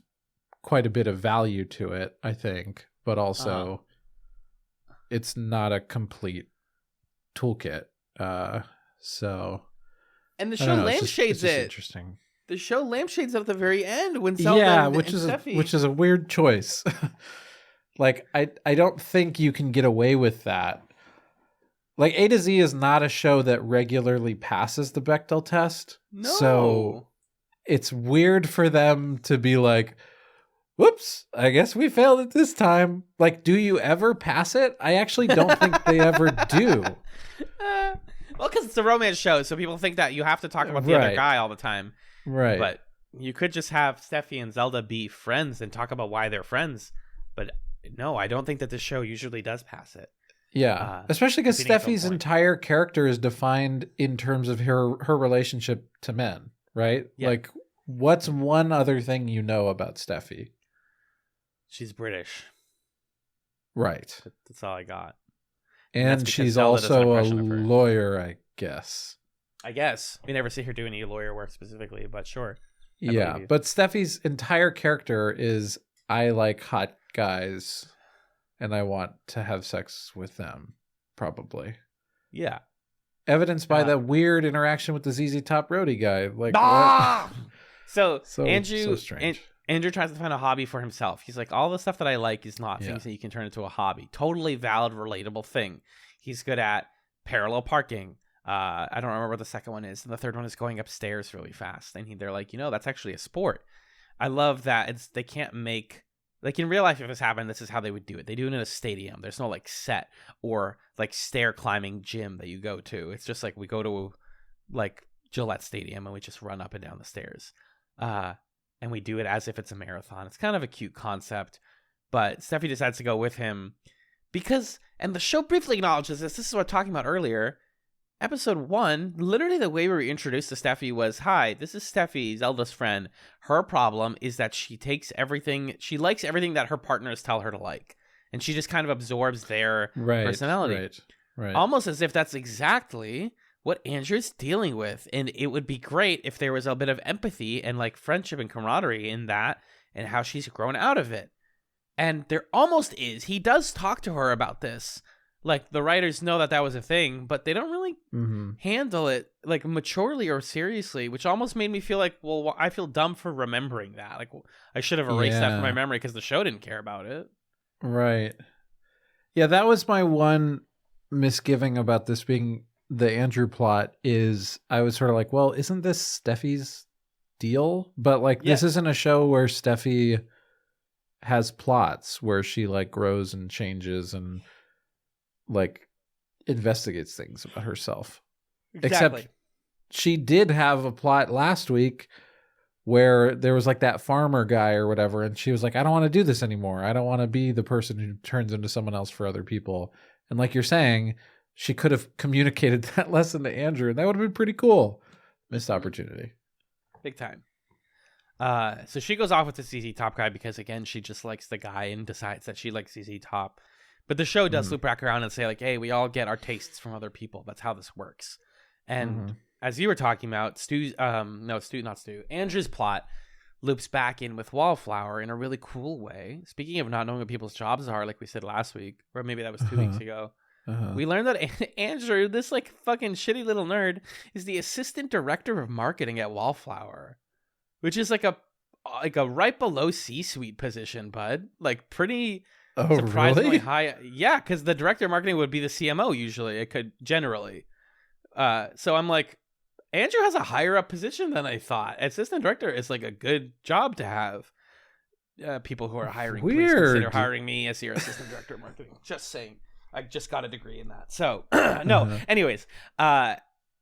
quite a bit of value to it, I think, but also it's not a complete toolkit. So and the show lampshades it. Interesting. The show lampshades at the very end when Zelda which is a weird choice. Like I don't think you can get away with that. Like A to Z is not a show that regularly passes the Bechdel test. No. So it's weird for them to be like, whoops, I guess we failed it this time. Like, do you ever pass it? I actually don't think they ever do. Well, because it's a romance show, so people think that you have to talk about the other guy all the time. Right. But you could just have Steffi and Zelda be friends and talk about why they're friends. But no, I don't think that the show usually does pass it. Yeah, especially because Steffi's entire character is defined in terms of her relationship to men, right? Yeah. Like, what's one other thing you know about Steffi? She's British. Right. That's all I got. And she's also a lawyer, I guess. We never see her do any lawyer work specifically, but sure. Yeah, but Steffi's entire character is, I like hot guys and I want to have sex with them, probably. Yeah. Evidenced by that weird interaction with the ZZ Top roadie guy. Like, what? So Andrew, strange. Andrew tries to find a hobby for himself. He's like, all the stuff that I like is not things that you can turn into a hobby. Totally valid, relatable thing. He's good at parallel parking. I don't remember what the second one is. And the third one is going upstairs really fast. And they're like, that's actually a sport. I love that they can't make, like in real life, if this happened, this is how they would do it. They do it in a stadium. There's no like set or like stair climbing gym that you go to. It's just like we go to like Gillette Stadium and we just run up and down the stairs. And we do it as if it's a marathon. It's kind of a cute concept, but Steffi decides to go with him because, and the show briefly acknowledges this is what I'm talking about earlier. Episode 1, literally the way we were introduced to Steffi was, hi, this is Steffi, Zelda's friend. Her problem is that she likes everything that her partners tell her to like. And she just kind of absorbs their personality. Right. Almost as if that's exactly what Andrew's dealing with. And it would be great if there was a bit of empathy and like friendship and camaraderie in that and how she's grown out of it. And there almost is. He does talk to her about this. Like, the writers know that was a thing, but they don't really handle it, like, maturely or seriously, which almost made me feel like, well, I feel dumb for remembering that. Like, I should have erased that from my memory because the show didn't care about it. Right. Yeah, that was my one misgiving about this being the Andrew plot is I was sort of like, well, isn't this Steffi's deal? But, like, this isn't a show where Steffi has plots where she, like, grows and changes and like investigates things about herself. Exactly. Except she did have a plot last week where there was like that farmer guy or whatever, and she was like, I don't want to do this anymore. I don't want to be the person who turns into someone else for other people. And like you're saying, she could have communicated that lesson to Andrew, and that would have been pretty cool. Missed opportunity. Big time. So she goes off with the ZZ Top guy because, again, she just likes the guy and decides that she likes ZZ Top. But the show does loop back around and say, like, hey, we all get our tastes from other people. That's how this works. And as you were talking about, Andrew's plot loops back in with Wallflower in a really cool way. Speaking of not knowing what people's jobs are, like we said last week, or maybe that was 2 weeks ago, we learned that Andrew, this like fucking shitty little nerd, is the assistant director of marketing at Wallflower, which is like a right below C-suite position, bud. Like pretty surprisingly really? high. Yeah, because the director of marketing would be the CMO usually. It could generally. So I'm like, Andrew has a higher up position than I thought. Assistant director is like a good job to have. People who are hiring, please consider hiring me as your assistant director of marketing. Just saying. I just got a degree in that. So, no. Anyways, I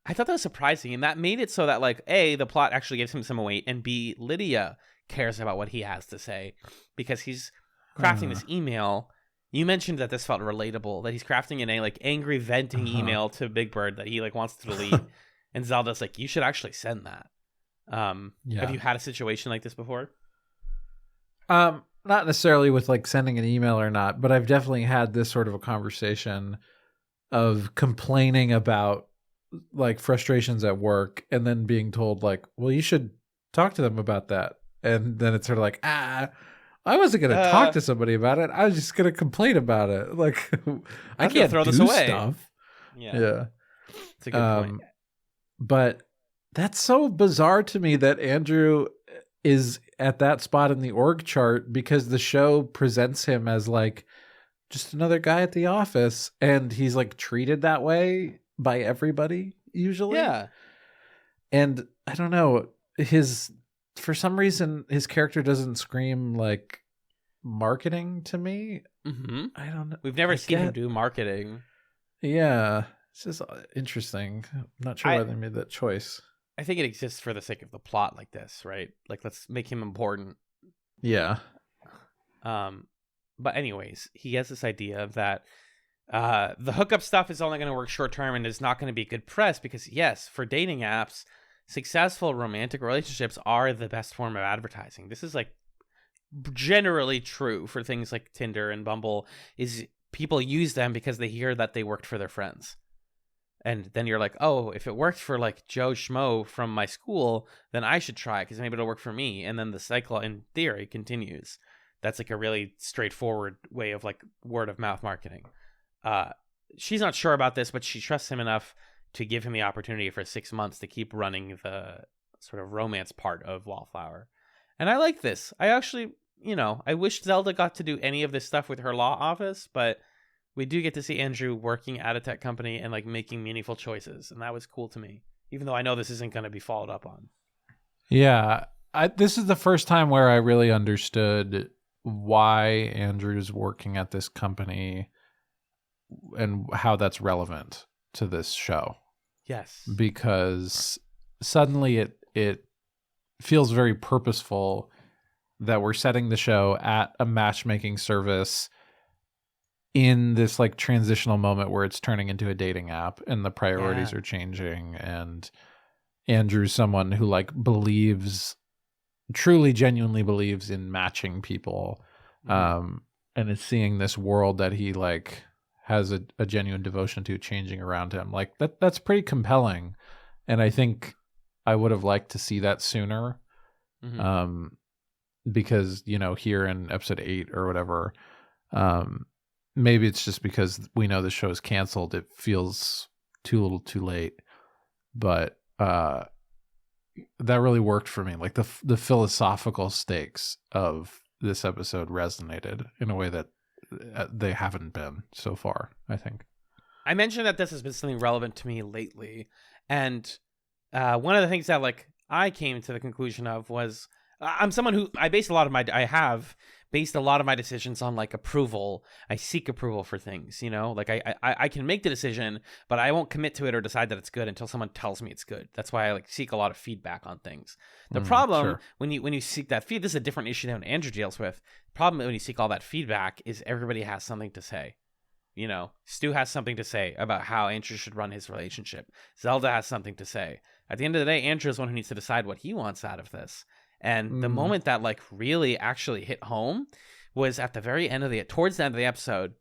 thought that was surprising. And that made it so that, like, A, the plot actually gives him some weight. And B, Lydia cares about what he has to say. Because he's crafting this email. You mentioned that this felt relatable. That he's crafting an like angry venting email to Big Bird that he like wants to delete. And Zelda's like, you should actually send that. Have you had a situation like this before? Not necessarily with like sending an email or not, but I've definitely had this sort of a conversation of complaining about like frustrations at work and then being told like, well, you should talk to them about that. And then it's sort of like, I wasn't going to talk to somebody about it. I was just going to complain about it. Like, I can't throw do this away. Stuff. Yeah. It's a good point. But that's so bizarre to me that Andrew is at that spot in the org chart because the show presents him as like just another guy at the office, and he's like treated that way by everybody usually. Yeah. And I don't know, for some reason his character doesn't scream like marketing to me. I don't know. We've never seen him do marketing. Yeah. It's just interesting. I'm not sure why they made that choice. I think it exists for the sake of the plot like this, right? Like, let's make him important. Yeah. But anyways, he has this idea that the hookup stuff is only going to work short term and is not going to be good press because, yes, for dating apps, successful romantic relationships are the best form of advertising. This is like generally true for things like Tinder and Bumble. Is people use them because they hear that they worked for their friends. And then you're like, oh, if it worked for like Joe Schmo from my school, then I should try it because maybe it'll work for me. And then the cycle in theory continues. That's like a really straightforward way of like word of mouth marketing. She's not sure about this, but she trusts him enough to give him the opportunity for 6 months to keep running the sort of romance part of Wallflower. And I like this. I actually, I wish Zelda got to do any of this stuff with her law office, but we do get to see Andrew working at a tech company and like making meaningful choices. And that was cool to me, even though I know this isn't going to be followed up on. Yeah. This is the first time where I really understood why Andrew's working at this company and how that's relevant to this show. Yes. Because suddenly it feels very purposeful that we're setting the show at a matchmaking service in this like transitional moment where it's turning into a dating app and the priorities are changing, and Andrew's someone who like truly genuinely believes in matching people, and is seeing this world that he like has a genuine devotion to changing around him. Like that's pretty compelling, and I think I would have liked to see that sooner. Because here in episode 8 or whatever, maybe it's just because we know the show is canceled. It feels too little too late. But that really worked for me. Like the philosophical stakes of this episode resonated in a way that they haven't been so far, I think. I mentioned that this has been something relevant to me lately. And one of the things that like I came to the conclusion of was I'm someone who I have based a lot of my decisions on like approval. I seek approval for things, like I can make the decision, but I won't commit to it or decide that it's good until someone tells me it's good. That's why I like seek a lot of feedback on things. The problem when you seek that feed, this is a different issue than Andrew deals with. The problem when you seek all that feedback is everybody has something to say. Stu has something to say about how Andrew should run his relationship. Zelda has something to say. At the end of the day, Andrew is one who needs to decide what he wants out of this. And the moment that like really actually hit home was at the very end towards the end of the episode,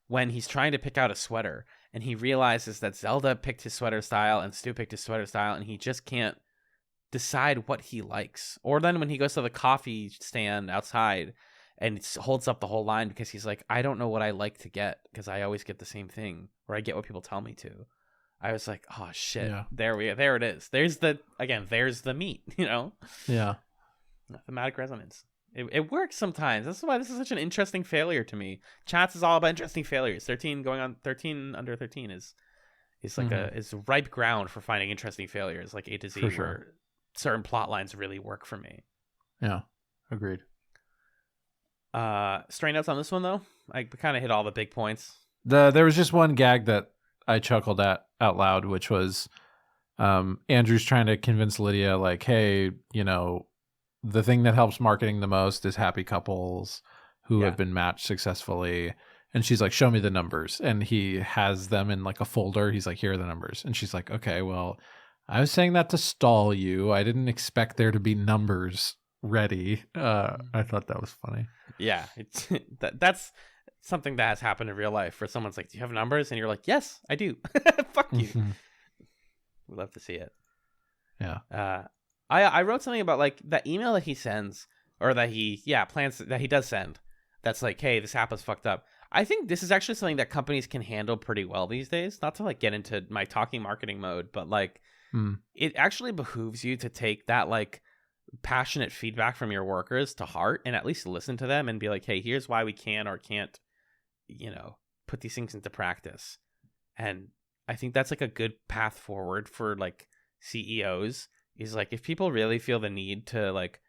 when he's trying to pick out a sweater and he realizes that Zelda picked his sweater style and Stu picked his sweater style, and he just can't decide what he likes. Or then when he goes to the coffee stand outside And it holds up the whole line because he's like, I don't know what I like to get because I always get the same thing, or I get what people tell me to. I was like, oh shit, there it is. There's the meat, you know? Yeah. Thematic resonance. It works sometimes. That's why this is such an interesting failure to me. Chats is all about interesting failures. 13 under 13 is like is ripe ground for finding interesting failures, like A to Z, for sure. where certain plot lines really work for me. Yeah, agreed. Stray notes on this one though. I kind of hit all the big points. There was just one gag that I chuckled at out loud, which was Andrew's trying to convince Lydia, like, hey, you know, the thing that helps marketing the most is happy couples who have been matched successfully. And she's like, show me the numbers. And he has them in like a folder. He's like, here are the numbers. And she's like, okay, well, I was saying that to stall you. I didn't expect there to be numbers ready. I thought that was funny. Yeah, it's that's something that has happened in real life where someone's like, do you have numbers? And you're like, yes, I do. Fuck you. We'd love to see it. Yeah. I wrote something about like that email that he sends, or that he plans that he does send. That's like, hey, this app is fucked up. I think this is actually something that companies can handle pretty well these days. Not to like get into my talking marketing mode, but like it actually behooves you to take that like passionate feedback from your workers to heart and at least listen to them and be like, hey, here's why we can or can't, you know, put these things into practice. And I think that's like a good path forward for like CEOs, is like, if people really feel the need to like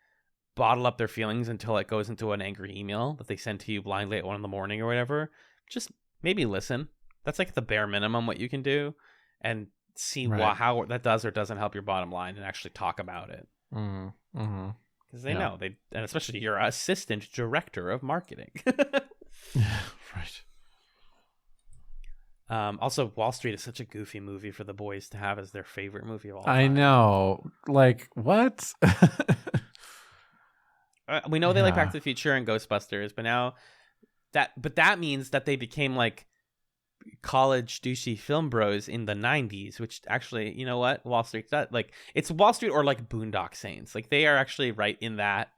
bottle up their feelings until it goes into an angry email that they send to you blindly at 1 a.m. or whatever, just maybe listen. That's like the bare minimum what you can do, and see how that does or doesn't help your bottom line, and actually talk about it. Because they know, and especially your assistant director of marketing. Right. Also, Wall Street is such a goofy movie for the boys to have as their favorite movie of all time. I know. Like, what? We know they like Back to the Future and Ghostbusters, but now that means that they became like college douchey film bros in the 90s, which actually, you know what, Wall Street, like, it's Wall Street or like Boondock Saints. Like, they are actually right in that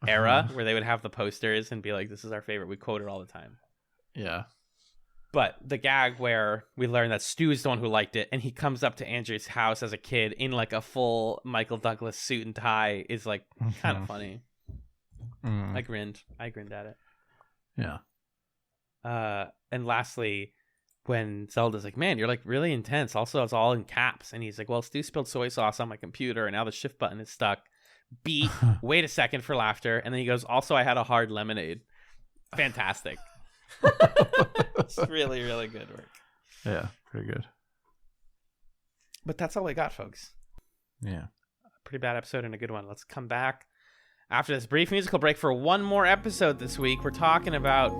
era where they would have the posters and be like, this is our favorite, we quote it all the time. Yeah. But the gag where we learn that Stu is the one who liked it, and he comes up to Andrew's house as a kid in like a full Michael Douglas suit and tie, is like kind of funny. I grinned at it. Yeah. And lastly, when Zelda's like, man, you're like really intense. Also, it's all in caps. And he's like, well, Stu spilled soy sauce on my computer and now the shift button is stuck. Beat. Wait a second for laughter. And then he goes, also, I had a hard lemonade. Fantastic. It's really, really good work. Yeah, pretty good. But that's all we got, folks. Yeah. Pretty bad episode and a good one. Let's come back after this brief musical break for one more episode this week. We're talking about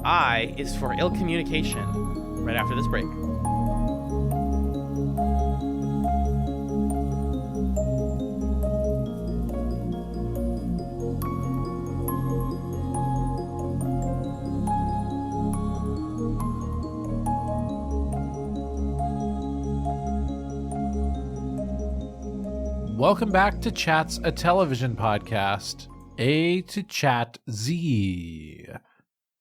I is for ill communication. Right after this break. Welcome back to Chat's a Television Podcast, A to Chat Z.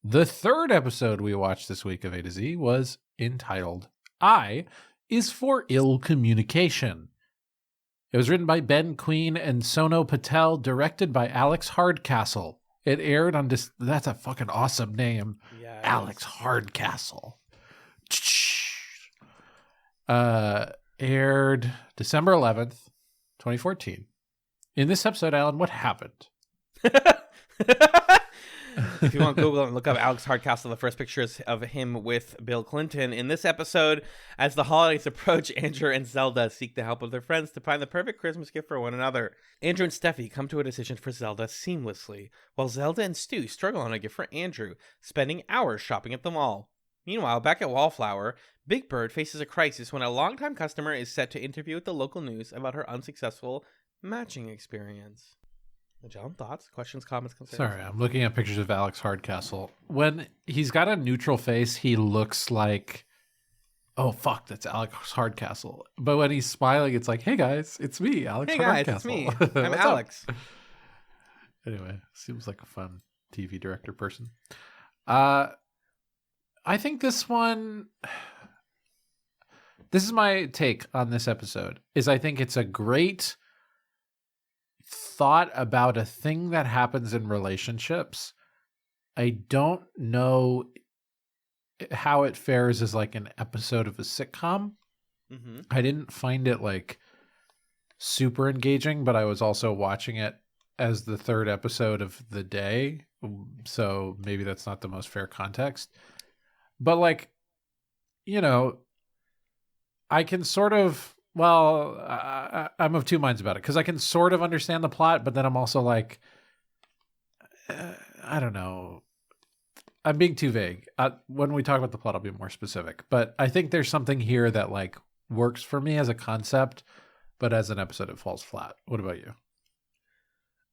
The third episode we watched this week of A to Z was entitled I is for Ill Communication. It was written by Ben Queen and Sono Patel, directed by Alex Hardcastle. It aired on that's a fucking awesome name. Yeah, Alex Hardcastle. Aired December 11th, 2014. In this episode, Alan, what happened? If you want to Google and look up Alex Hardcastle, the first picture is of him with Bill Clinton. In this episode, as the holidays approach, Andrew and Zelda seek the help of their friends to find the perfect Christmas gift for one another. Andrew and Steffi come to a decision for Zelda seamlessly, while Zelda and Stu struggle on a gift for Andrew, spending hours shopping at the mall. Meanwhile, back at Wallflower, Big Bird faces a crisis when a longtime customer is set to interview with the local news about her unsuccessful matching experience. John, thoughts, questions, comments, concerns? Sorry, I'm looking at pictures of Alex Hardcastle. When he's got a neutral face, he looks like, oh, fuck, that's Alex Hardcastle. But when he's smiling, it's like, hey, guys, it's me, Alex Hardcastle. Hey, guys, it's me. I'm Alex. Anyway, seems like a fun TV director person. I think this is my take on this episode, is I think it's a great thought about a thing that happens in relationships. I don't know how it fares as like an episode of a sitcom. Mm-hmm. I didn't find it like super engaging, but I was also watching it as the third episode of the day. So maybe that's not the most fair context. But like, you know, I can sort of, I'm of two minds about it, because I can sort of understand the plot, but then I'm also like, I don't know. I'm being too vague. When we talk about the plot, I'll be more specific. But I think there's something here that like works for me as a concept, but as an episode, it falls flat. What about you?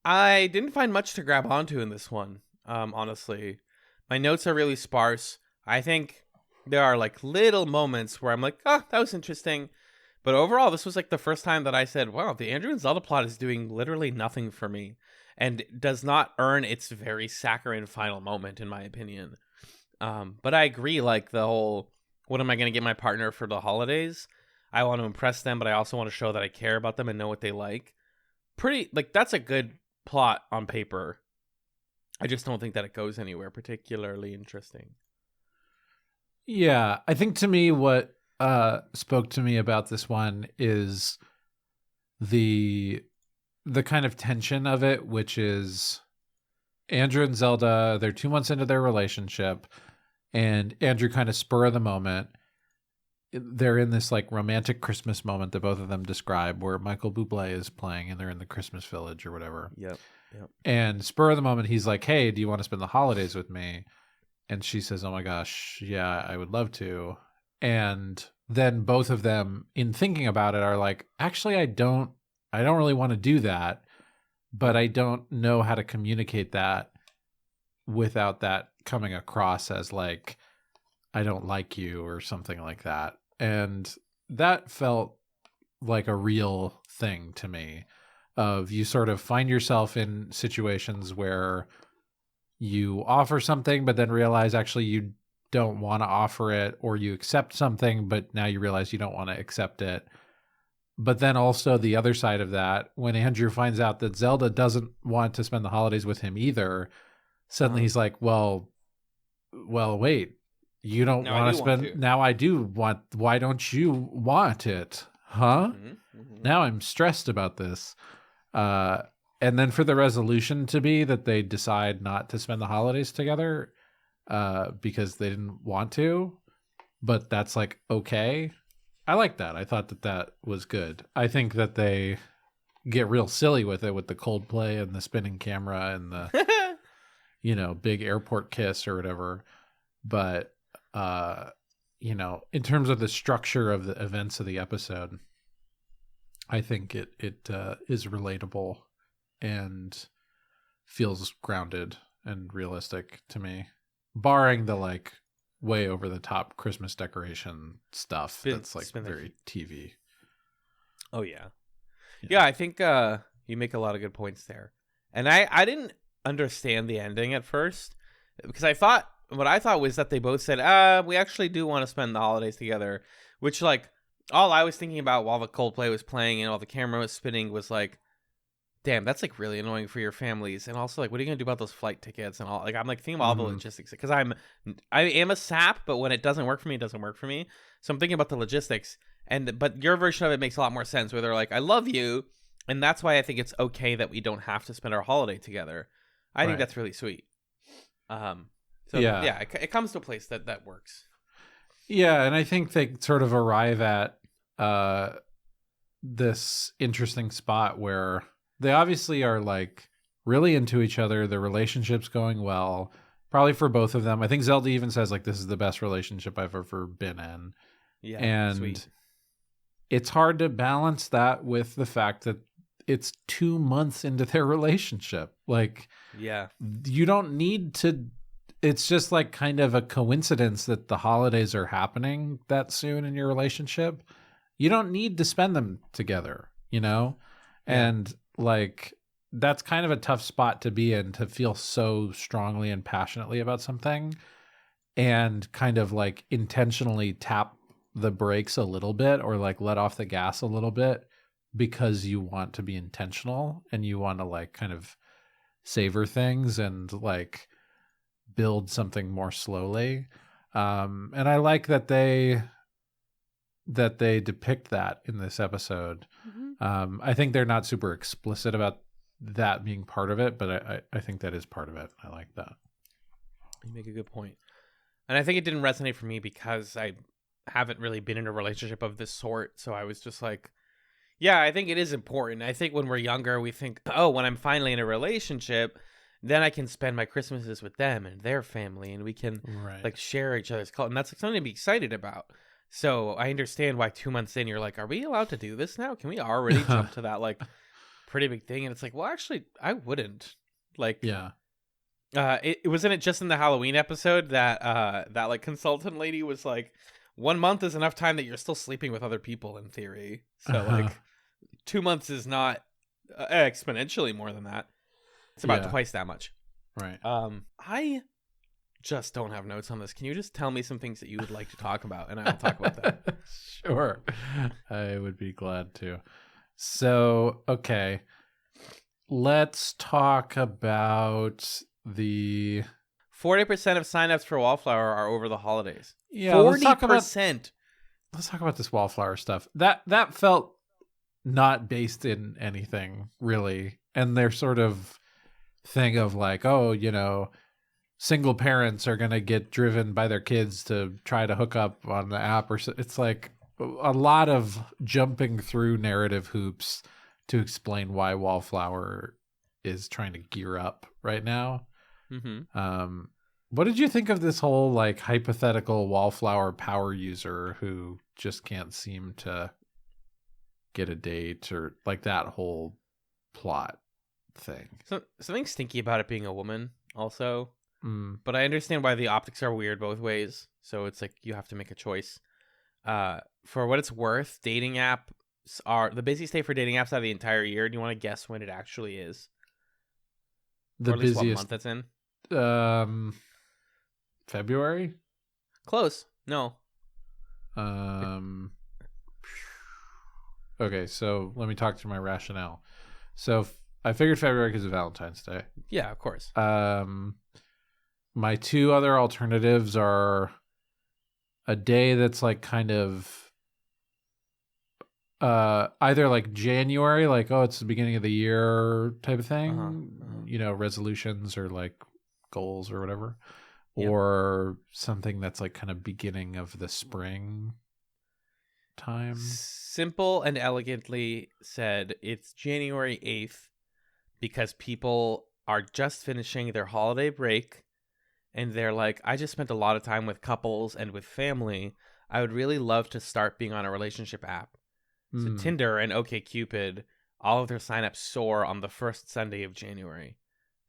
I didn't find much to grab onto in this one, honestly. My notes are really sparse. I think there are like little moments where I'm like, oh, that was interesting. But overall, this was like the first time that I said, wow, the Andrew and Zelda plot is doing literally nothing for me and does not earn its very saccharine final moment, in my opinion. But I agree, like the whole, what am I going to get my partner for the holidays? I want to impress them, but I also want to show that I care about them and know what they like. That's a good plot on paper. I just don't think that it goes anywhere particularly interesting. Yeah, I think to me what spoke to me about this one is the kind of tension of it, which is Andrew and Zelda, they're 2 months into their relationship, and Andrew kind of spur of the moment. They're in this like romantic Christmas moment that both of them describe, where Michael Bublé is playing and they're in the Christmas village or whatever. Yep. And spur of the moment, he's like, hey, do you want to spend the holidays with me? And she says, oh my gosh, yeah, I would love to. And then both of them, in thinking about it, are like, actually, I don't really want to do that, but I don't know how to communicate that without that coming across as like, I don't like you or something like that. And that felt like a real thing to me, of you sort of find yourself in situations where you offer something, but then realize actually you don't want to offer it, or you accept something, but now you realize you don't want to accept it. But then also the other side of that, when Andrew finds out that Zelda doesn't want to spend the holidays with him either, suddenly he's like, well, wait, you don't want to spend, now I do want, why don't you want it? Huh? Mm-hmm. Now I'm stressed about this. And then for the resolution to be that they decide not to spend the holidays together because they didn't want to, but that's like, okay. I like that. I thought that was good. I think that they get real silly with it, with the Coldplay and the spinning camera and the, big airport kiss or whatever. But, in terms of the structure of the events of the episode, I think it is relatable and feels grounded and realistic to me, barring the like way over the top Christmas decoration stuff that's like very TV. Oh yeah, I think you make a lot of good points there. And I didn't understand the ending at first, because what I thought was that they both said, we actually do want to spend the holidays together, which like all I was thinking about while the Coldplay was playing and while the camera was spinning was like, damn, that's like really annoying for your families. And also like, what are you gonna do about those flight tickets and all? Like, I'm like thinking about all the logistics, because I am a sap, but when it doesn't work for me, it doesn't work for me. So I'm thinking about the logistics, but your version of it makes a lot more sense, where they're like, I love you, and that's why I think it's okay that we don't have to spend our holiday together. I think that's really sweet. It comes to a place that works. Yeah, and I think they sort of arrive at this interesting spot where they obviously are like really into each other. The relationship's going well, probably for both of them. I think Zelda even says like, this is the best relationship I've ever been in. Yeah, and sweet. It's hard to balance that with the fact that it's 2 months into their relationship. Like, yeah, you don't need to. It's just like kind of a coincidence that the holidays are happening that soon in your relationship. You don't need to spend them together, Yeah. And like, that's kind of a tough spot to be in, to feel so strongly and passionately about something and kind of like intentionally tap the brakes a little bit or like let off the gas a little bit because you want to be intentional and you want to like kind of savor things and like build something more slowly. And I like that they depict that in this episode. I think they're not super explicit about that being part of it, but I think that is part of it. I like that. You make a good point. And I think it didn't resonate for me because I haven't really been in a relationship of this sort. So I was just like, yeah, I think it is important. I think when we're younger, we think, oh, when I'm finally in a relationship, then I can spend my Christmases with them and their family, and we can like share each other's culture. And that's like, something to be excited about. So I understand why 2 months in, you're like, are we allowed to do this now? Can we already jump to that like pretty big thing? And it's like, well, actually, I wouldn't. Like, yeah. It wasn't it just in the Halloween episode that that like consultant lady was like, 1 month is enough time that you're still sleeping with other people in theory. So like 2 months is not exponentially more than that. It's about twice that much. Right. I just don't have notes on this. Can you just tell me some things that you would like to talk about, and I'll talk about that? Sure. I would be glad to. So, okay. Let's talk about the 40% of signups for Wallflower are over the holidays. Yeah, 40%. Let's talk about this Wallflower stuff. That felt not based in anything, really. And their sort of thing of like, oh, you know, single parents are going to get driven by their kids to try to hook up on the app, or so. It's like a lot of jumping through narrative hoops to explain why Wallflower is trying to gear up right now. Mm-hmm. What did you think of this whole like hypothetical Wallflower power user who just can't seem to get a date, or like that whole plot thing? So something stinky about it being a woman also. But I understand why the optics are weird both ways. So it's like you have to make a choice. For what it's worth, dating apps are the busiest day for dating apps out of the entire year. Do you want to guess when it actually is? The or at least busiest what month it's in? February? Close. No. Okay, so let me talk through my rationale. So I figured February because of Valentine's Day. Yeah, of course. My two other alternatives are a day that's like kind of either like January, like, oh, it's the beginning of the year type of thing, you know, resolutions or like goals or whatever, or something that's like kind of beginning of the spring time. Simple and elegantly said, it's January 8th because people are just finishing their holiday break and they're like, I just spent a lot of time with couples and with family. I would really love to start being on a relationship app. So Tinder and OkCupid, all of their signups soar on the first Sunday of January.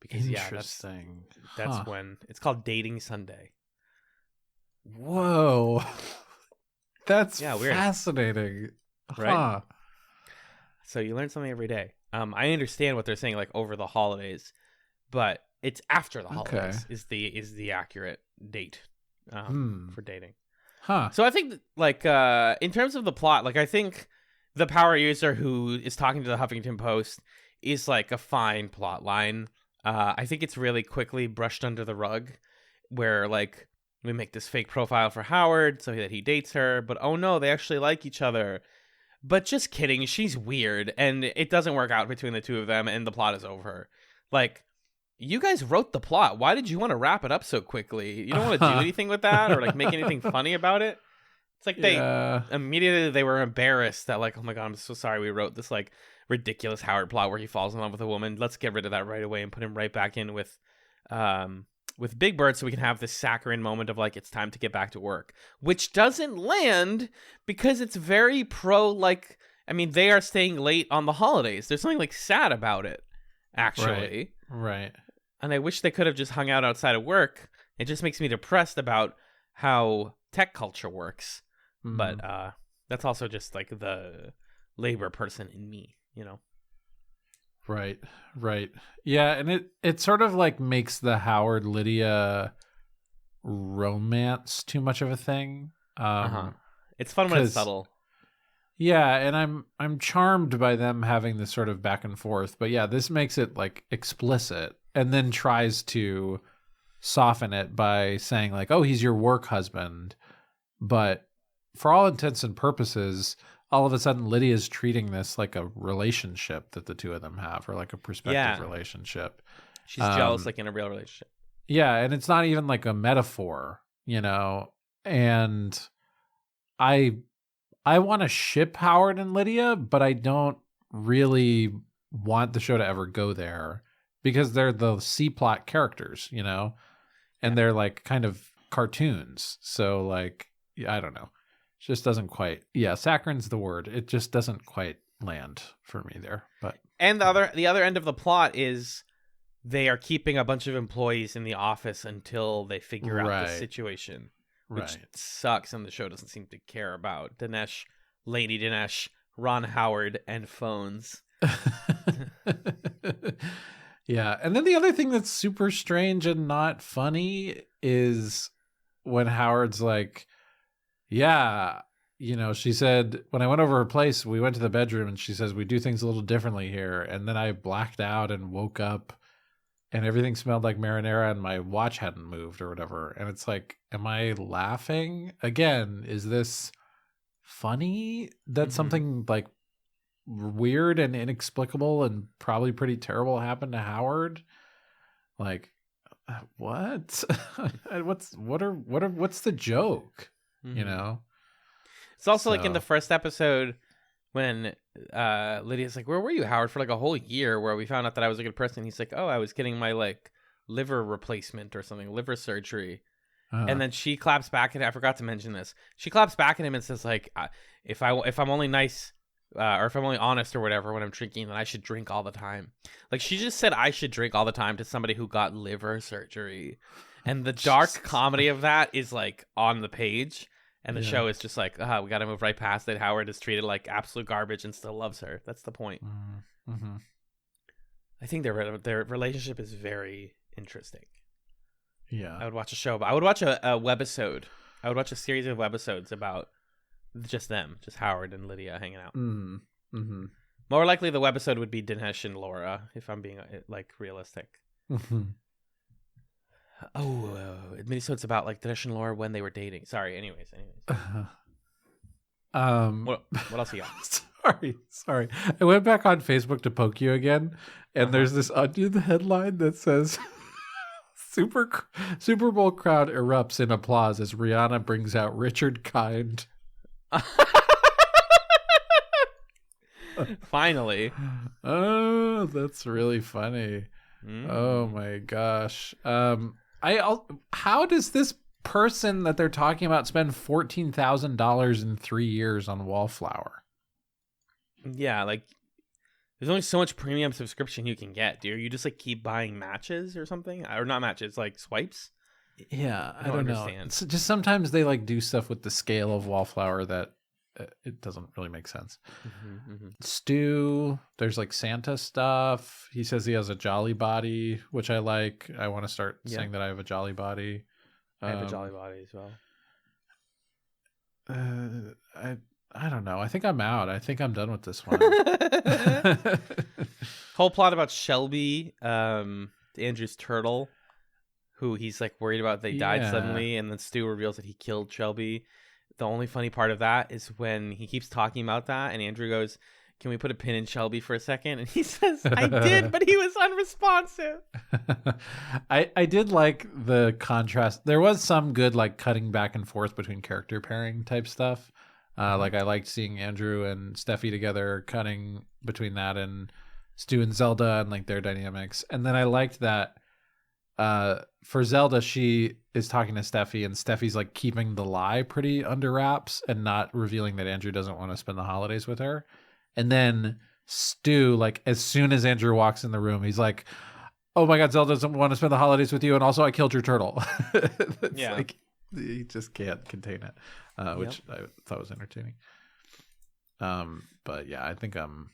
Because interesting. That's when it's called Dating Sunday. Whoa. That's weird. Fascinating. Right? So you learn something every day. I understand what they're saying, like over the holidays, but it's after the holidays is the accurate date for dating. So I think like in terms of the plot, like I think the power user who is talking to the Huffington Post is like a fine plot line. I think it's really quickly brushed under the rug where like we make this fake profile for Howard so that he dates her, but oh no, they actually like each other. But just kidding, she's weird and it doesn't work out between the two of them and the plot is over. Like, you guys wrote the plot. Why did you want to wrap it up so quickly? You don't want to do anything with that or like make anything funny about it? It's like they were embarrassed that like, oh my God, I'm so sorry we wrote this like ridiculous Howard plot where he falls in love with a woman. Let's get rid of that right away and put him right back in with Big Bird so we can have this saccharine moment of like, it's time to get back to work, which doesn't land because it's very like, I mean, they are staying late on the holidays. There's something like sad about it, actually. Right. And I wish they could have just hung out outside of work. It just makes me depressed about how tech culture works. But that's also just like the labor person in me, you know? Right. Yeah, and it sort of like makes the Howard Lydia romance too much of a thing. It's fun when it's 'cause- subtle. Yeah, and I'm charmed by them having this sort of back and forth. But yeah, this makes it like explicit and then tries to soften it by saying like, "Oh, he's your work husband." But for all intents and purposes, all of a sudden Lydia's treating this like a relationship that the two of them have, or like a prospective relationship. She's jealous like in a real relationship. Yeah, and it's not even like a metaphor, you know. And I want to ship Howard and Lydia, but I don't really want the show to ever go there because they're the C plot characters, you know, and they're like kind of cartoons. So like, I don't know. It just doesn't quite. Yeah, saccharin's the word. It just doesn't quite land for me there. But and the other end of the plot is they are keeping a bunch of employees in the office until they figure out the situation. Which sucks, and the show doesn't seem to care about Dinesh, Lady Dinesh, Ron Howard, and phones. Yeah, and then the other thing that's super strange and not funny is when Howard's like, yeah, you know, she said, when I went over her place, we went to the bedroom, and she says, we do things a little differently here. And then I blacked out and woke up, and everything smelled like marinara and my watch hadn't moved or whatever. And it's like, am I laughing? Again, is this funny that something like weird and inexplicable and probably pretty terrible happened to Howard? Like, what? What's the joke? You know? It's also like in the first episode when Lydia's like, where were you, Howard, for like a whole year, where we found out that I was a good person. He's like, oh, I was getting my like liver replacement or something, liver surgery. And then she claps back at him. I forgot to mention this. She claps back at him and says like, if I'm only nice or if I'm only honest or whatever when I'm drinking, then I should drink all the time. Like she just said I should drink all the time to somebody who got liver surgery. And the dark comedy of that is like on the page. And the show is just like, we got to move right past it. Howard is treated like absolute garbage and still loves her. That's the point. Mm-hmm. I think their relationship is very interesting. Yeah. I would watch a show, but I would watch a webisode. I would watch a series of webisodes about just them, just Howard and Lydia hanging out. Mm-hmm. More likely the webisode would be Dinesh and Laura, if I'm being like realistic. Mm-hmm. Minisodes about like Dinesh and Laura when they were dating. Sorry. Anyways. What else you got? Sorry. I went back on Facebook to poke you again, and there's this onion headline that says Super Bowl crowd erupts in applause as Rihanna brings out Richard Kind. Finally. Oh, that's really funny. Oh my gosh. How does this person that they're talking about spend $14,000 in 3 years on Wallflower? Yeah, like there's only so much premium subscription you can get. Do you just like keep buying matches or something? Or not matches, like swipes? Yeah, I don't understand. know. It's just sometimes they like do stuff with the scale of Wallflower that it doesn't really make sense. Stu, there's like Santa stuff. He says he has a jolly body, which I like. I want to start saying that I have a jolly body. I have a jolly body as well. I don't know. I think I'm out. I think I'm done with this one. Whole plot about Shelby, Andrew's turtle, who he's like worried about they died suddenly, and then Stu reveals that he killed Shelby. The only funny part of that is when he keeps talking about that, and Andrew goes, "Can we put a pin in Shelby for a second?" And he says, "I did, but he was unresponsive." I did like the contrast. There was some good like cutting back and forth between character pairing type stuff. Like I liked seeing Andrew and Steffi together, cutting between that and Stu and Zelda and like their dynamics. And then I liked that for Zelda, she is talking to Steffi, and Steffi's like keeping the lie pretty under wraps and not revealing that Andrew doesn't want to spend the holidays with her. And then Stu, like as soon as Andrew walks in the room, he's like, "Oh my God, Zelda doesn't want to spend the holidays with you, and also I killed your turtle." Yeah, like, he just can't contain it, which I thought was entertaining. But yeah, I think I'm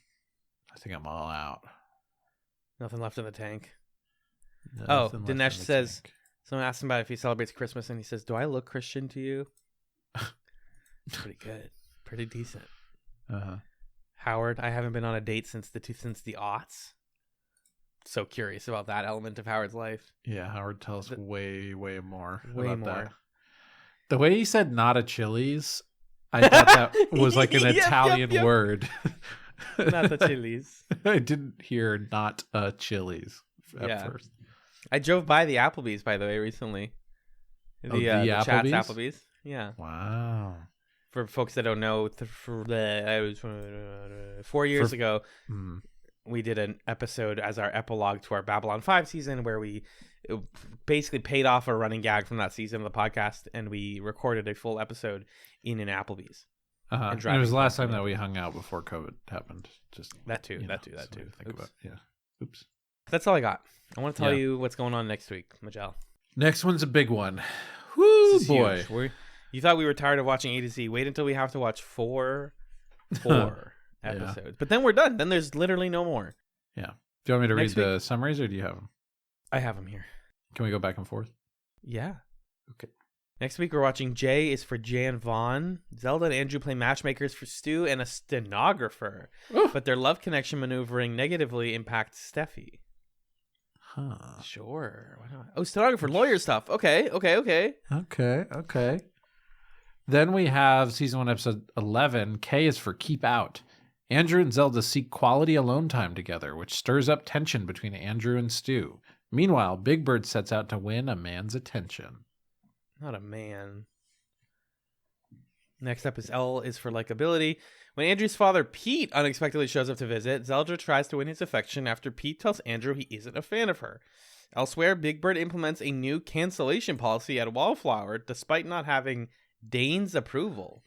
all out. Nothing left in the tank. Nothing left in Dinesh the says, tank. someone asked him about if he celebrates Christmas, and he says, "Do I look Christian to you?" Pretty good. Pretty decent. Uh-huh. Howard, I haven't been on a date since the aughts. So curious about that element of Howard's life. Yeah, Howard tells way more Way about more. that. The way he said "not a Chili's," I thought that was like an Yep, Italian yep. word. Not the Chili's. I didn't hear "not a Chili's" at first. I drove by the Applebee's, by the way, recently. The Chats Applebee's. Yeah. Wow. For folks that don't know, I was 4 years ago. We did an episode as our epilogue to our Babylon 5 season where we basically paid off a running gag from that season of the podcast, and we recorded a full episode in an Applebee's. And it was the last time that we hung out before COVID happened. Just that too. Think about, yeah. Oops. That's all I got. I want to tell you what's going on next week, Majel. Next one's a big one. Woo, boy. You thought we were tired of watching A to Z. Wait until we have to watch four episodes. But then we're done. Then there's literally no more. Yeah. Do you want me to read Next the summaries, or do you have them? I have them here. Can we go back and forth? Yeah. Okay. Next week we're watching J is for Jan Vaughn. Zelda and Andrew play matchmakers for Stu and a stenographer. Oof. But their love connection maneuvering negatively impacts Steffi. Huh. Sure. Why not? Oh, stenographer, lawyer stuff. Okay. Okay. Then we have season 1, episode 11. K is for Keep Out. Andrew and Zelda seek quality alone time together, which stirs up tension between Andrew and Stu. Meanwhile, Big Bird sets out to win a man's attention. Not a man. Next up is L is for likability. When Andrew's father, Pete, unexpectedly shows up to visit, Zelda tries to win his affection after Pete tells Andrew he isn't a fan of her. Elsewhere, Big Bird implements a new cancellation policy at Wallflower, despite not having Dane's approval.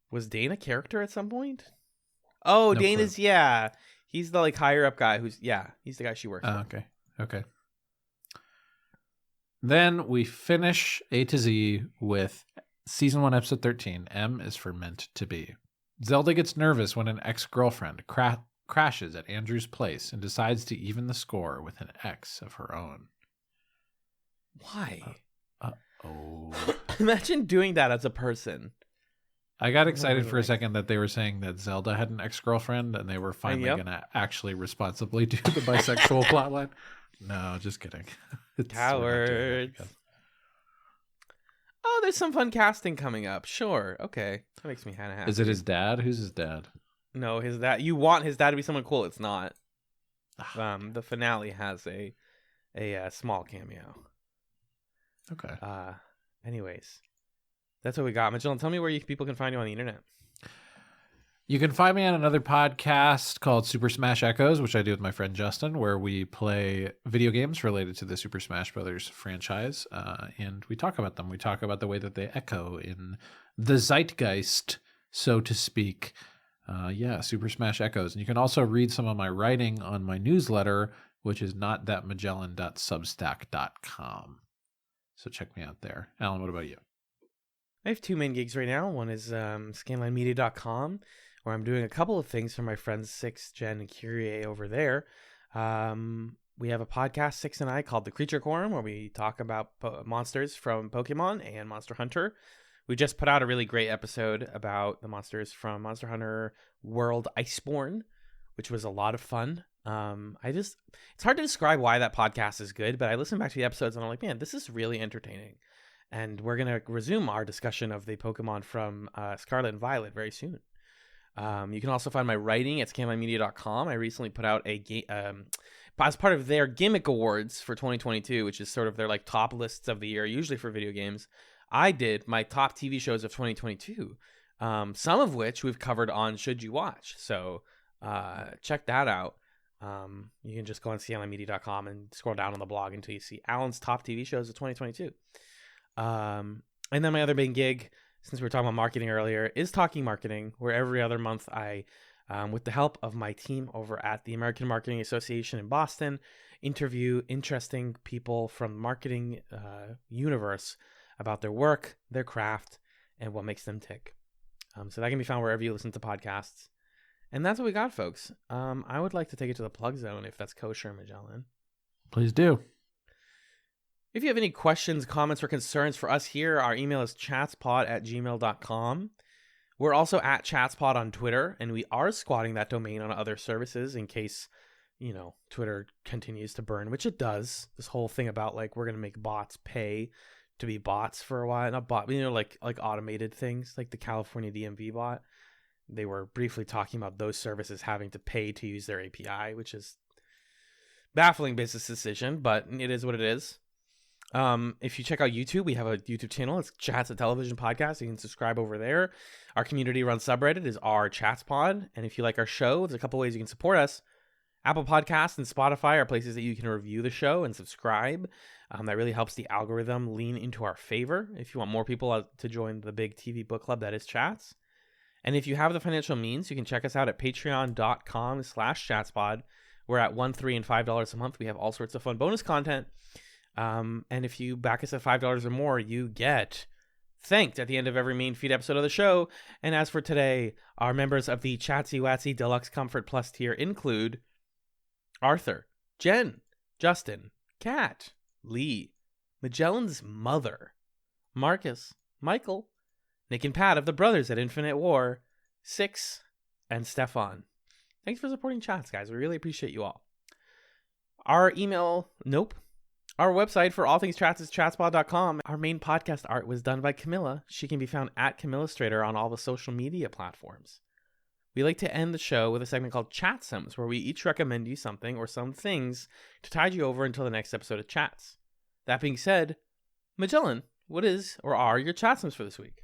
Was Dane a character at some point? Oh, No Dane clue. is, he's the higher up guy he's the guy she works with. Okay. Then we finish A to Z with season 1, episode 13. M is for Meant to Be. Zelda gets nervous when an ex-girlfriend crashes at Andrew's place and decides to even the score with an ex of her own. Why? Oh. Imagine doing that as a person. I got excited for a second that they were saying that Zelda had an ex-girlfriend and they were finally Yep. going to actually responsibly do the bisexual plotline. No, just kidding. We're not doing Cowards. that. Oh, there's some fun casting coming up. Sure. Okay. That makes me kind of happy. Is it his dad? Who's his dad? No, his dad. You want his dad to be someone cool. It's not. The finale has a small cameo. Okay. Anyways, that's what we got. Magellan, tell me where people can find you on the internet. You can find me on another podcast called Super Smash Echoes, which I do with my friend Justin, where we play video games related to the Super Smash Brothers franchise, and we talk about them. We talk about the way that they echo in the zeitgeist, so to speak. Super Smash Echoes. And you can also read some of my writing on my newsletter, which is notthatmagellan.substack.com. So check me out there. Alan, what about you? I have two main gigs right now. One is scanlinemedia.com, where I'm doing a couple of things for my friends Six, Jen, and Curie over there. We have a podcast, Six and I, called The Creature Quorum, where we talk about monsters from Pokemon and Monster Hunter. We just put out a really great episode about the monsters from Monster Hunter World Iceborne, which was a lot of fun. It's hard to describe why that podcast is good, but I listen back to the episodes and I'm like, man, this is really entertaining. And we're going to resume our discussion of the Pokemon from Scarlet and Violet very soon. You can also find my writing at scanlinemedia.com. I recently put out as part of their Gimmick Awards for 2022, which is sort of their top lists of the year, usually for video games. I did my top TV shows of 2022, some of which we've covered on Should You Watch. So check that out. You can just go on scanlinemedia.com and scroll down on the blog until you see Alan's top TV shows of 2022. And then my other main gig, since we were talking about marketing earlier, is Talking Marketing, where every other month I, with the help of my team over at the American Marketing Association in Boston, interview interesting people from the marketing universe about their work, their craft, and what makes them tick. So that can be found wherever you listen to podcasts. And that's what we got, folks. I would like to take it to the plug zone if that's kosher, Magellan. Please do. If you have any questions, comments, or concerns for us here, our email is chatspod@gmail.com. We're also at chatspod on Twitter, and we are squatting that domain on other services in case, Twitter continues to burn, which it does. This whole thing about like we're gonna make bots pay to be bots for a while, not bot, like automated things like the California DMV bot. They were briefly talking about those services having to pay to use their API, which is baffling business decision, but it is what it is. If you check out YouTube, we have a YouTube channel. It's Chats, a television podcast. You can subscribe over there. Our community run subreddit is our Chatspod. And if you like our show, there's a couple ways you can support us. Apple Podcasts and Spotify are places that you can review the show and subscribe. That really helps the algorithm lean into our favor. If you want more people to join the big TV book club that is Chats. And if you have the financial means, you can check us out at patreon.com/chatspod. We're at $1, $3, and $5 a month. We have all sorts of fun bonus content. And if you back us at $5 or more, you get thanked at the end of every main feed episode of the show. And as for today, our members of the Chatsy Watsy Deluxe Comfort Plus tier include Arthur, Jen, Justin, Kat, Lee, Magellan's mother, Marcus, Michael, Nick and Pat of the Brothers at Infinite War, Six, and Stefan. Thanks for supporting Chats, guys. We really appreciate you all. Our website for all things Chats is chatspod.com. Our main podcast art was done by Camilla. She can be found at Camillastrator on all the social media platforms. We like to end the show with a segment called Chatsums, where we each recommend you something or some things to tide you over until the next episode of Chats. That being said, Magellan, what is or are your Chatsums for this week?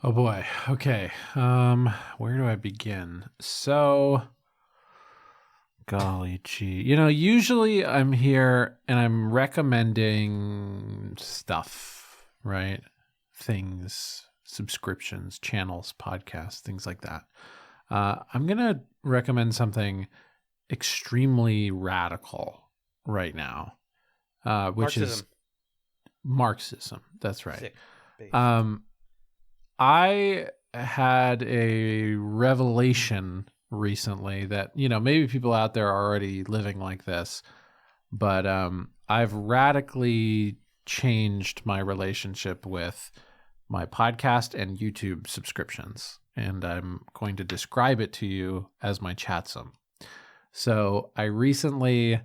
Oh boy. Okay. Where do I begin? So, golly gee. Usually I'm here and I'm recommending stuff, right? Things, subscriptions, channels, podcasts, things like that. I'm going to recommend something extremely radical right now, which is Marxism. That's right. I had a revelation recently that, maybe people out there are already living like this, but I've radically changed my relationship with my podcast and YouTube subscriptions, and I'm going to describe it to you as my chatsum. So I recently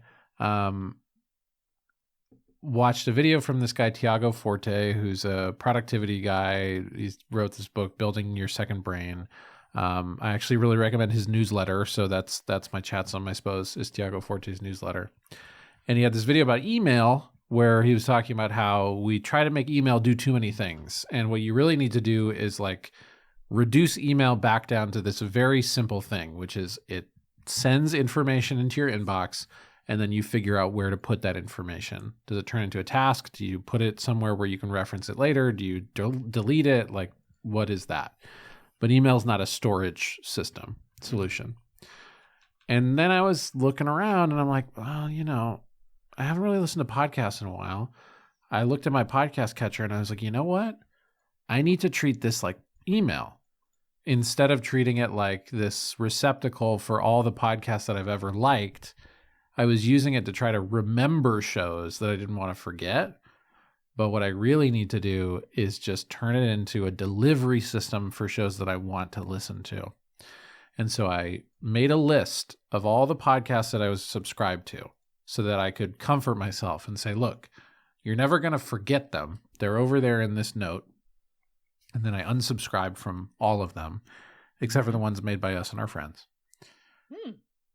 watched a video from this guy, Tiago Forte, who's a productivity guy. He wrote this book, Building Your Second Brain. I actually really recommend his newsletter. So that's my chatsum, I suppose, is Tiago Forte's newsletter. And he had this video about email where he was talking about how we try to make email do too many things. And what you really need to do is reduce email back down to this very simple thing, which is it sends information into your inbox, and then you figure out where to put that information. Does it turn into a task? Do you put it somewhere where you can reference it later? Do you delete it? What is that? But email is not a storage system solution. And then I was looking around and I'm like, well, I haven't really listened to podcasts in a while. I looked at my podcast catcher and I was like, you know what? I need to treat this like email instead of treating it like this receptacle for all the podcasts that I've ever liked. I was using it to try to remember shows that I didn't want to forget. But what I really need to do is just turn it into a delivery system for shows that I want to listen to. And so I made a list of all the podcasts that I was subscribed to so that I could comfort myself and say, look, you're never going to forget them. They're over there in this note. And then I unsubscribed from all of them, except for the ones made by us and our friends.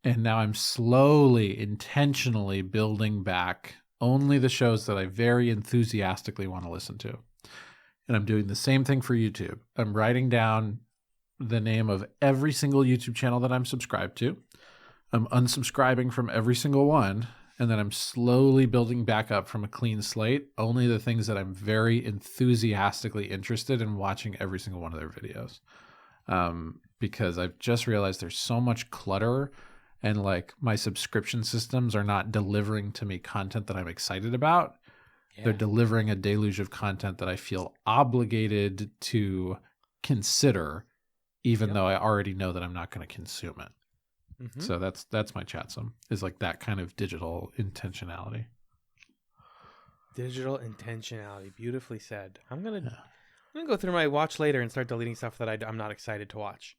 And now I'm slowly, intentionally building back only the shows that I very enthusiastically want to listen to. And I'm doing the same thing for YouTube. I'm writing down the name of every single YouTube channel that I'm subscribed to. I'm unsubscribing from every single one. And then I'm slowly building back up from a clean slate, only the things that I'm very enthusiastically interested in watching every single one of their videos. Because I've just realized there's so much clutter, and my subscription systems are not delivering to me content that I'm excited about. Yeah. They're delivering a deluge of content that I feel obligated to consider even though I already know that I'm not going to consume it. Mm-hmm. So that's my chatsum, is like that kind of digital intentionality. Digital intentionality, beautifully said. I'm gonna go through my watch later and start deleting stuff that I'm not excited to watch.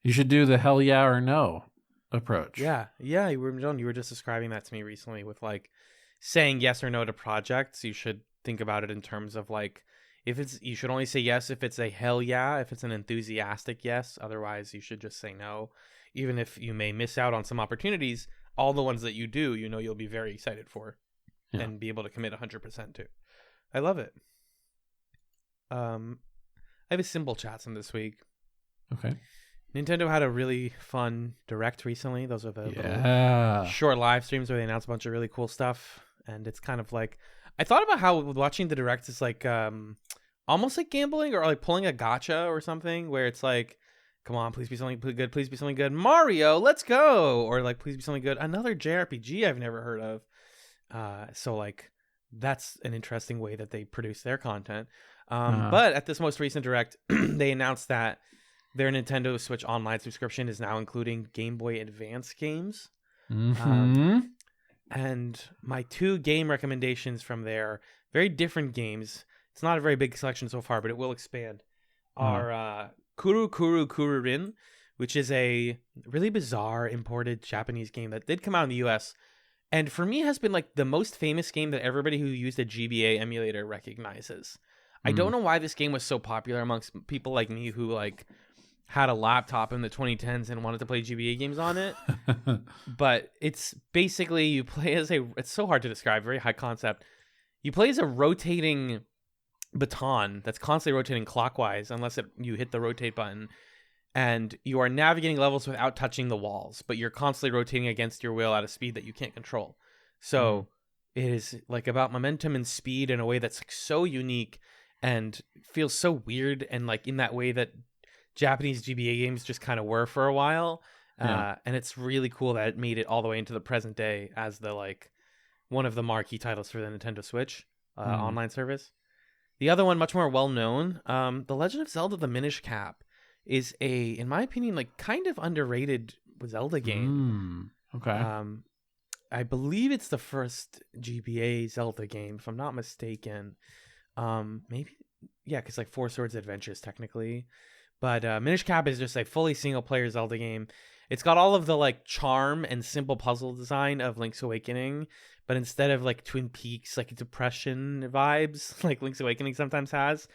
You should do the hell yeah or no approach. Yeah. You were just describing that to me recently with like saying yes or no to projects. You should think about it in terms of like, you should only say yes if it's a hell yeah, if it's an enthusiastic yes. Otherwise, you should just say no. Even if you may miss out on some opportunities, all the ones that you do, you'll be very excited for and be able to commit 100% to. I love it. I have a simple chatsum this week. Okay. Nintendo had a really fun Direct recently. Those are the little short live streams where they announce a bunch of really cool stuff. And it's kind of like, I thought about how watching the Direct is like almost like gambling or like pulling a gacha or something, where it's like, come on, please be something good. Please be something good. Mario, let's go. Or like, please be something good. Another JRPG I've never heard of. So like, that's an interesting way that they produce their content. But at this most recent Direct, they announced that their Nintendo Switch Online subscription is now including Game Boy Advance games. Mm-hmm. And my 2 game recommendations from there, very different games. It's not a very big selection so far, but it will expand. Are Kuru Kuru Kururin, which is a really bizarre imported Japanese game that did come out in the US. And for me has been like the most famous game that everybody who used a GBA emulator recognizes. I don't know why this game was so popular amongst people like me who like had a laptop in the 2010s and wanted to play GBA games on it. But it's basically you play as it's so hard to describe, very high concept. You play as a rotating baton that's constantly rotating clockwise unless you hit the rotate button. And you are navigating levels without touching the walls, but you're constantly rotating against your will at a speed that you can't control. So it is like about momentum and speed in a way that's like so unique and feels so weird, and like in that way that Japanese GBA games just kind of were for a while. And it's really cool that it made it all the way into the present day as the like one of the marquee titles for the Nintendo Switch online service. The other one, much more well known, The Legend of Zelda: The Minish Cap, is in my opinion, like kind of underrated Zelda game. Okay. I believe it's the first GBA Zelda game, if I'm not mistaken. Maybe, yeah, because like Four Swords Adventures technically. But Minish Cap is just a fully single-player Zelda game. It's got all of the like charm and simple puzzle design of Link's Awakening, but instead of like Twin Peaks, like depression vibes, like Link's Awakening sometimes has,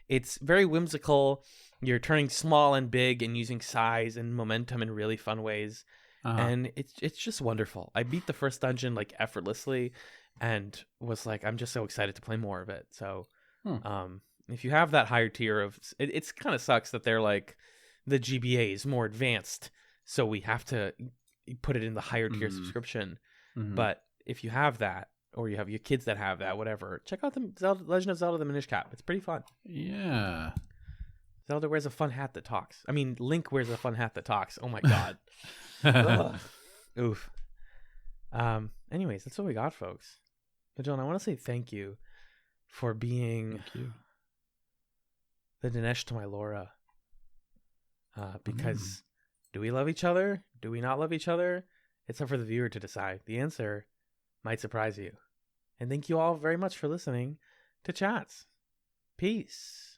it's very whimsical. You're turning small and big and using size and momentum in really fun ways. And it's just wonderful. I beat the first dungeon like effortlessly and was like, I'm just so excited to play more of it. So if you have that higher tier of it's kind of sucks that they're like the GBA is more advanced, so we have to put it in the higher tier subscription. But if you have that, or you have your kids that have that, whatever, check out the Legend of Zelda: The Minish Cap. It's pretty fun. Yeah. Zelda wears a fun hat that talks. I mean, Link wears a fun hat that talks. Oh my god. Oof. Anyways, that's what we got, folks. But John, I want to say thank you for being the Dinesh to my Laura. Because do we love each other? Do we not love each other? It's up for the viewer to decide. The answer might surprise you. And thank you all very much for listening to Chats. Peace.